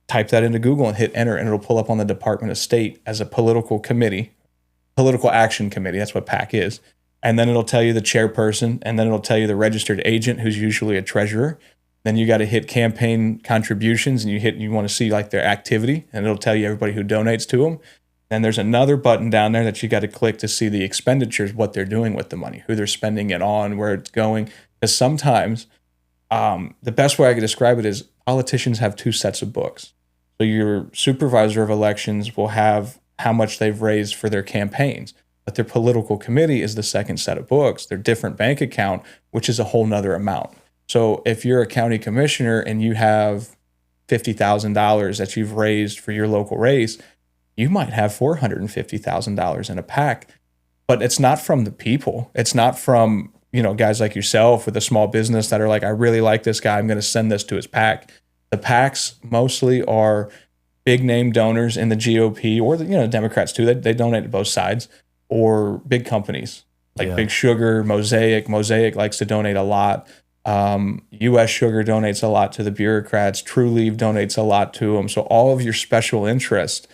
Type that into Google and hit enter, and it'll pull up on the Department of State as a political committee, political action committee. That's what PAC is. And then it'll tell you the chairperson, and then it'll tell you the registered agent, who's usually a treasurer. Then you got to hit campaign contributions, and you want to see like their activity, and it'll tell you everybody who donates to them. Then there's another button down there that you got to click to see the expenditures, what they're doing with the money, who they're spending it on, where it's going. Because sometimes the best way I could describe it is politicians have two sets of books. So your supervisor of elections will have how much they've raised for their campaigns, but their political committee is the second set of books, their different bank account, which is a whole nother amount. So if you're a county commissioner and you have $50,000 that you've raised for your local race, you might have $450,000 in a PAC, but it's not from the people. It's not from, guys like yourself with a small business that are like, I really like this guy, I'm going to send this to his PAC. The PACs mostly are big name donors in the GOP or the Democrats too. They donate to both sides, or big companies like Big Sugar, Mosaic. Mosaic likes to donate a lot. U.S. Sugar donates a lot to the bureaucrats. True Leave donates a lot to them. So all of your special interests,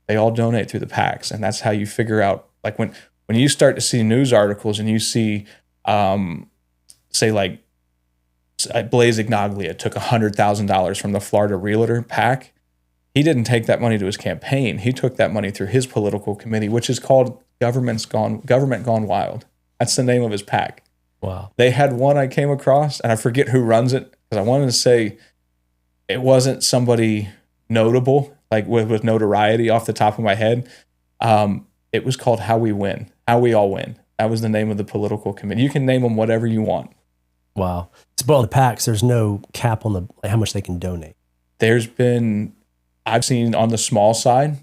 they all donate through the PACs, and that's how you figure out. Like when you start to see news articles and you see, say like Blaise Ignaglia took $100,000 from the Florida Realtor PAC. He didn't take that money to his campaign. He took that money through his political committee, which is called Government Gone Wild. That's the name of his PAC. Wow. They had one I came across, and I forget who runs it because I wanted to say it wasn't somebody notable, like with notoriety off the top of my head. It was called How We Win, How We All Win. That was the name of the political committee. You can name them whatever you want. Wow. But on the PACs, there's no cap on how much they can donate. I've seen on the small side,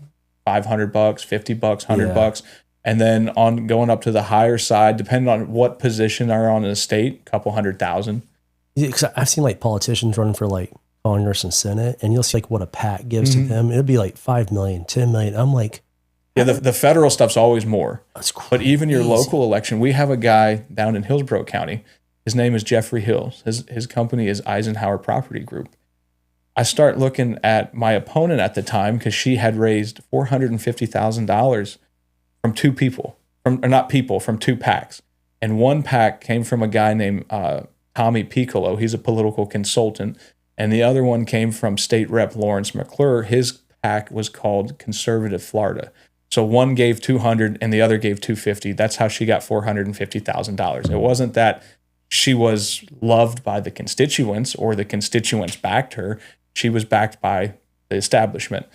$500, $50, $100, and then on going up to the higher side, depending on what position they're on in the state, a couple $100,000. Because I've seen like politicians running for like Congress and Senate, and you'll see like what a PAC gives to them. It'll be like 5 million, 10 million. I'm like, yeah, the federal stuff's always more. That's crazy. But even your local election, we have a guy down in Hillsborough County. His name is Jeffrey Hills. His company is Eisenhower Property Group. I start looking at my opponent at the time because she had raised $450,000 from two people, from two PACs. And one PAC came from a guy named Tommy Piccolo. He's a political consultant. And the other one came from State Rep Lawrence McClure. His PAC was called Conservative Florida. So one gave $200 and the other gave $250. That's how she got $450,000. It wasn't that she was loved by the constituents or the constituents backed her. She was backed by the establishment.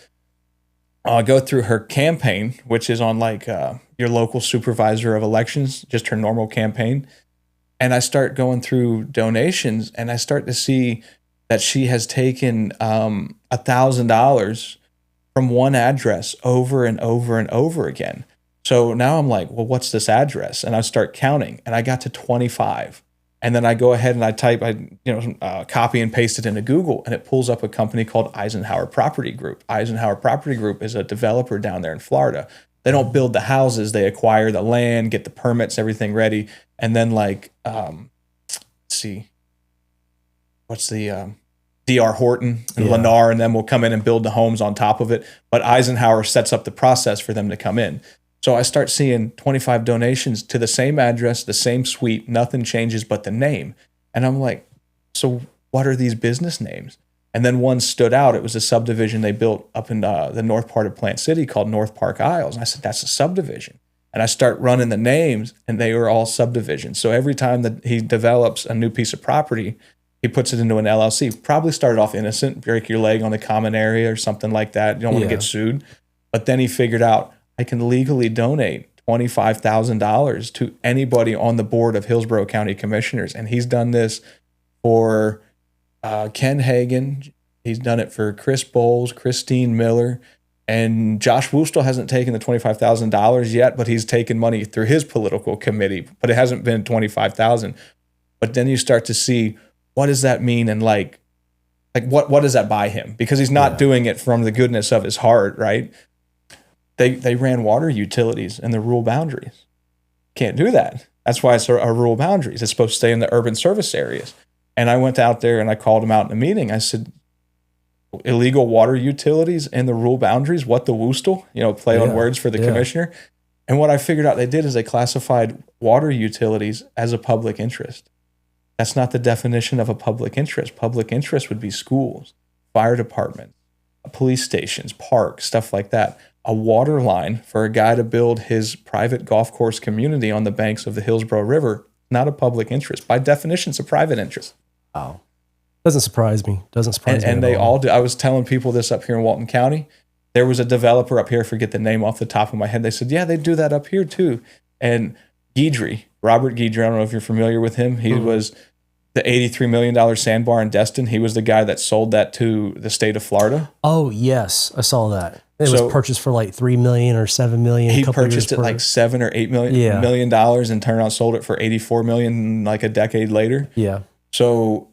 I go through her campaign, which is on like your local supervisor of elections, just her normal campaign. And I start going through donations, and I start to see that she has taken $1,000 from one address over and over and over again. So now I'm like, well, what's this address? And I start counting, and I got to 25. And then I go ahead and I type, copy and paste it into Google, and it pulls up a company called Eisenhower Property Group. Eisenhower Property Group is a developer down there in Florida. They don't build the houses; they acquire the land, get the permits, everything ready, and then let's see, what's the D.R. Horton and Lennar, and then we'll come in and build the homes on top of it. But Eisenhower sets up the process for them to come in. So I start seeing 25 donations to the same address, the same suite, nothing changes but the name. And I'm like, so what are these business names? And then one stood out. It was a subdivision they built up in the north part of Plant City called North Park Isles. And I said, that's a subdivision. And I start running the names, and they were all subdivisions. So every time that he develops a new piece of property, he puts it into an LLC. Probably started off innocent, break your leg on the common area or something like that. You don't want to get sued. But then he figured out, I can legally donate $25,000 to anybody on the board of Hillsborough County Commissioners. And he's done this for Ken Hagan. He's done it for Chris Bowles, Christine Miller, and Josh Woostel hasn't taken the $25,000 yet, but he's taken money through his political committee, but it hasn't been $25,000. But then you start to see, what does that mean? And like what does that buy him? Because he's not doing it from the goodness of his heart, right? They ran water utilities in the rural boundaries. Can't do that. That's why it's our rural boundaries. It's supposed to stay in the urban service areas. And I went out there and I called him out in a meeting. I said, illegal water utilities in the rural boundaries, what the woostel, play on words for the commissioner. And what I figured out they did is they classified water utilities as a public interest. That's not the definition of a public interest. Public interest would be schools, fire departments, police stations, parks, stuff like that. A water line for a guy to build his private golf course community on the banks of the Hillsborough River, not a public interest. By definition, it's a private interest. Wow. Doesn't surprise me. And they all do. I was telling people this up here in Walton County. There was a developer up here, I forget the name off the top of my head. They said, yeah, they do that up here too. And Robert Guidry, I don't know if you're familiar with him. He was the $83 million sandbar in Destin. He was the guy that sold that to the state of Florida. Oh, yes. I saw that. It was purchased for like $3 million or $7 million. He purchased it like $7 or $8 million dollars, and turned around and sold it for $84 million like a decade later. Yeah. So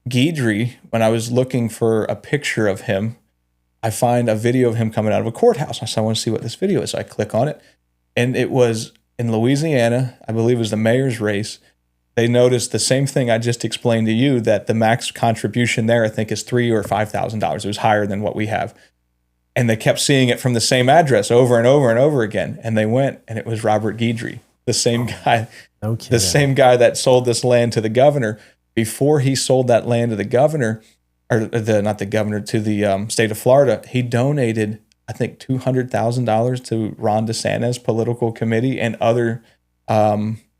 Guidry, when I was looking for a picture of him, I find a video of him coming out of a courthouse. I said, I want to see what this video is. So I click on it, and it was in Louisiana. I believe it was the mayor's race. They noticed the same thing I just explained to you, that the max contribution there, I think, is $3,000 or $5,000. It was higher than what we have. And they kept seeing it from the same address over and over and over again. And they went, and it was Robert Guidry, the same guy, the same guy that sold this land to the governor. Before he sold that land to the governor, or not the governor, to the state of Florida, he donated, I think, $200,000 to Ron DeSantis' political committee and other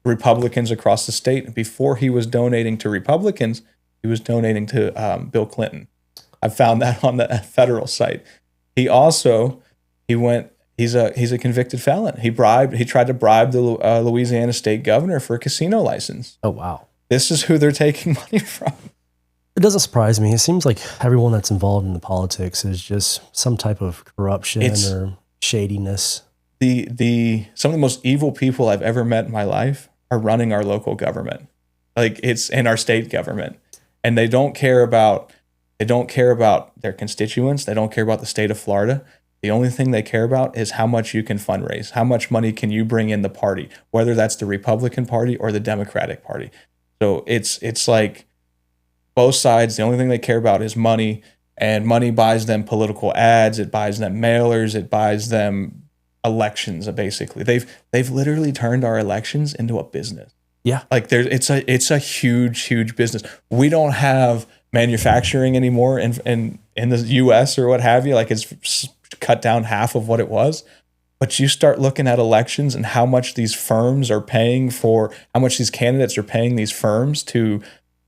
Republicans across the state. Before he was donating to Republicans, he was donating to Bill Clinton. I found that on the federal site. He also, he's a convicted felon. He tried to bribe the Louisiana state governor for a casino license. Oh, wow. This is who they're taking money from. It doesn't surprise me. It seems like everyone that's involved in the politics is just some type of corruption or shadiness. Some of the most evil people I've ever met in my life are running our local government. Like, it's in our state government. And they don't care about their constituents. They don't care about the state of Florida. The only thing they care about is how much you can fundraise. How much money can you bring in the party, whether that's the Republican Party or the Democratic Party. So it's like both sides. The only thing they care about is money, and money buys them political ads. It buys them mailers. It buys them elections. Basically, they've literally turned our elections into a business. Yeah, like it's a huge business. We don't have manufacturing anymore in the U.S. or what have you. Like, it's cut down half of what it was. But you start looking at elections and how much these firms are paying for, how much these candidates are paying these firms to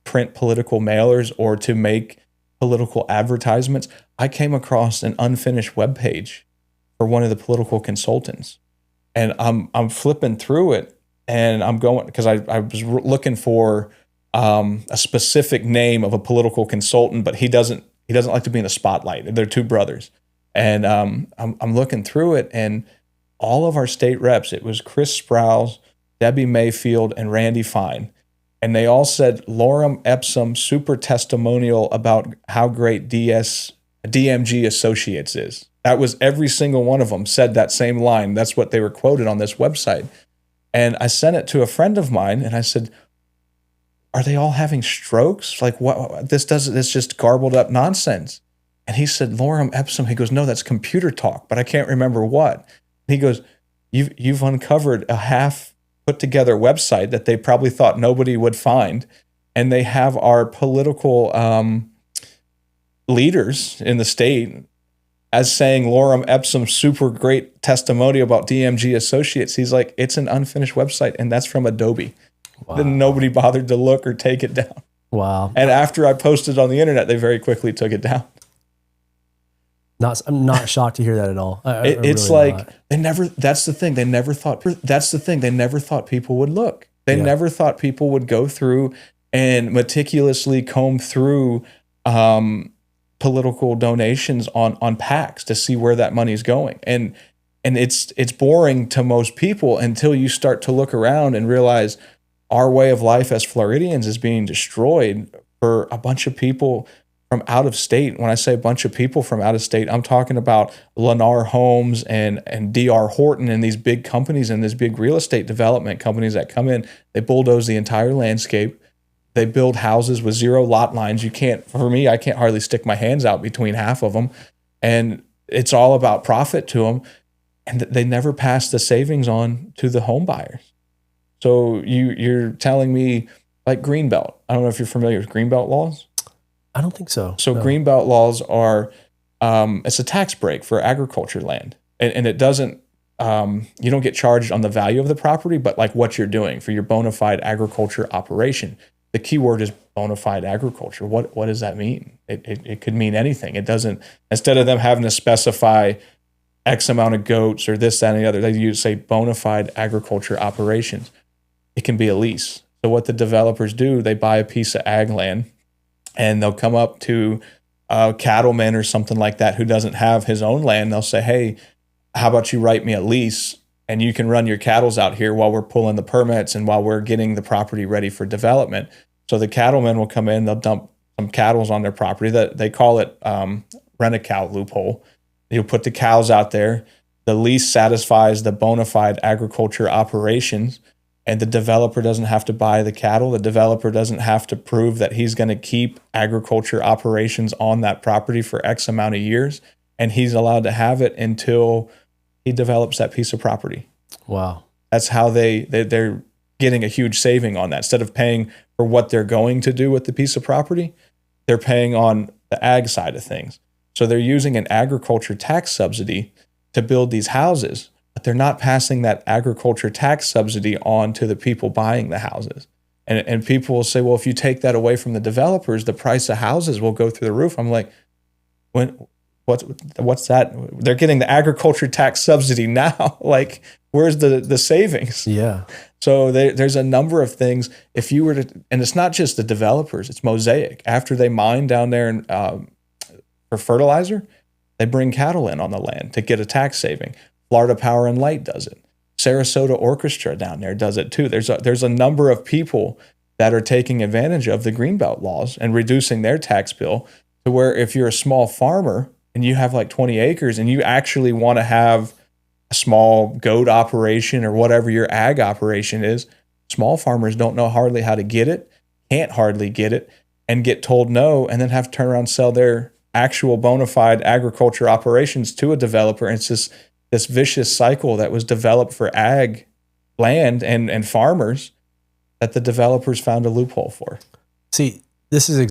print political mailers or to make political advertisements. I came across an unfinished webpage for one of the political consultants. And I'm flipping through it, and I'm going, because I was looking for a specific name of a political consultant, but he doesn't like to be in the spotlight. They're two brothers. And I'm looking through it, and all of our state reps, it was Chris Sprouse, Debbie Mayfield, and Randy Fine. And they all said lorem ipsum super testimonial about how great DMG Associates is. That was every single one of them said that same line. That's what they were quoted on this website. And I sent it to a friend of mine, and I said, are they all having strokes? Like, what? This just garbled up nonsense. And he said, lorem ipsum. He goes, no, that's computer talk, but I can't remember what. He goes, you've uncovered a half put together website that they probably thought nobody would find. And they have our political leaders in the state as saying lorem ipsum, super great testimony about DMG Associates. He's like, it's an unfinished website, and that's from Adobe. Wow. Then nobody bothered to look or take it down. Wow. And after I posted on the internet, they very quickly took it down. I'm not shocked to hear that at all. It's really like that's the thing. They never thought people would look. They never thought people would go through and meticulously comb through political donations on PACs to see where that money's going. And it's boring to most people until you start to look around and realize our way of life as Floridians is being destroyed for a bunch of people from out of state. When I say a bunch of people from out of state, I'm talking about Lennar Homes and D.R. Horton and these big companies and these big real estate development companies that come in. They bulldoze the entire landscape. They build houses with zero lot lines. I can't hardly stick my hands out between half of them. And it's all about profit to them. And they never pass the savings on to the home buyers. So you're telling me, like Greenbelt. I don't know if you're familiar with Greenbelt laws. I don't think so. So no. Greenbelt laws are, it's a tax break for agriculture land. And it doesn't, you don't get charged on the value of the property, but like what you're doing for your bona fide agriculture operation. The key word is bona fide agriculture. What does that mean? It could mean anything. It doesn't, instead of them having to specify X amount of goats or this, that, and the other, they say bona fide agriculture operations. It can be a lease. So what the developers do, they buy a piece of ag land, and they'll come up to a cattleman or something like that who doesn't have his own land. They'll say, hey, how about you write me a lease, and you can run your cattles out here while we're pulling the permits and while we're getting the property ready for development. So the cattlemen will come in, they'll dump some cattles on their property. That they call it rent-a-cow loophole. You'll put the cows out there. The lease satisfies the bona fide agriculture operations, and the developer doesn't have to buy the cattle. The developer doesn't have to prove that he's going to keep agriculture operations on that property for X amount of years, and he's allowed to have it until he develops that piece of property. Wow. That's how they're getting a huge saving on that. Instead of paying for what they're going to do with the piece of property, they're paying on the ag side of things. So they're using an agriculture tax subsidy to build these houses, but they're not passing that agriculture tax subsidy on to the people buying the houses. And people will say, well, if you take that away from the developers, the price of houses will go through the roof. I'm like, what's that? They're getting the agriculture tax subsidy now. Like, where's the savings? Yeah. So there's a number of things. If you were to, and it's not just the developers, it's Mosaic. After they mine down there and for fertilizer, they bring cattle in on the land to get a tax saving. Florida Power and Light does it. Sarasota Orchestra down there does it too. There's a number of people that are taking advantage of the Greenbelt laws and reducing their tax bill to where if you're a small farmer and you have like 20 acres and you actually want to have a small goat operation or whatever your ag operation is, small farmers don't know hardly how to get it, can't hardly get it, and get told no, and then have to turn around and sell their actual bona fide agriculture operations to a developer. And it's just this vicious cycle that was developed for ag land and farmers that the developers found a loophole for. See, this is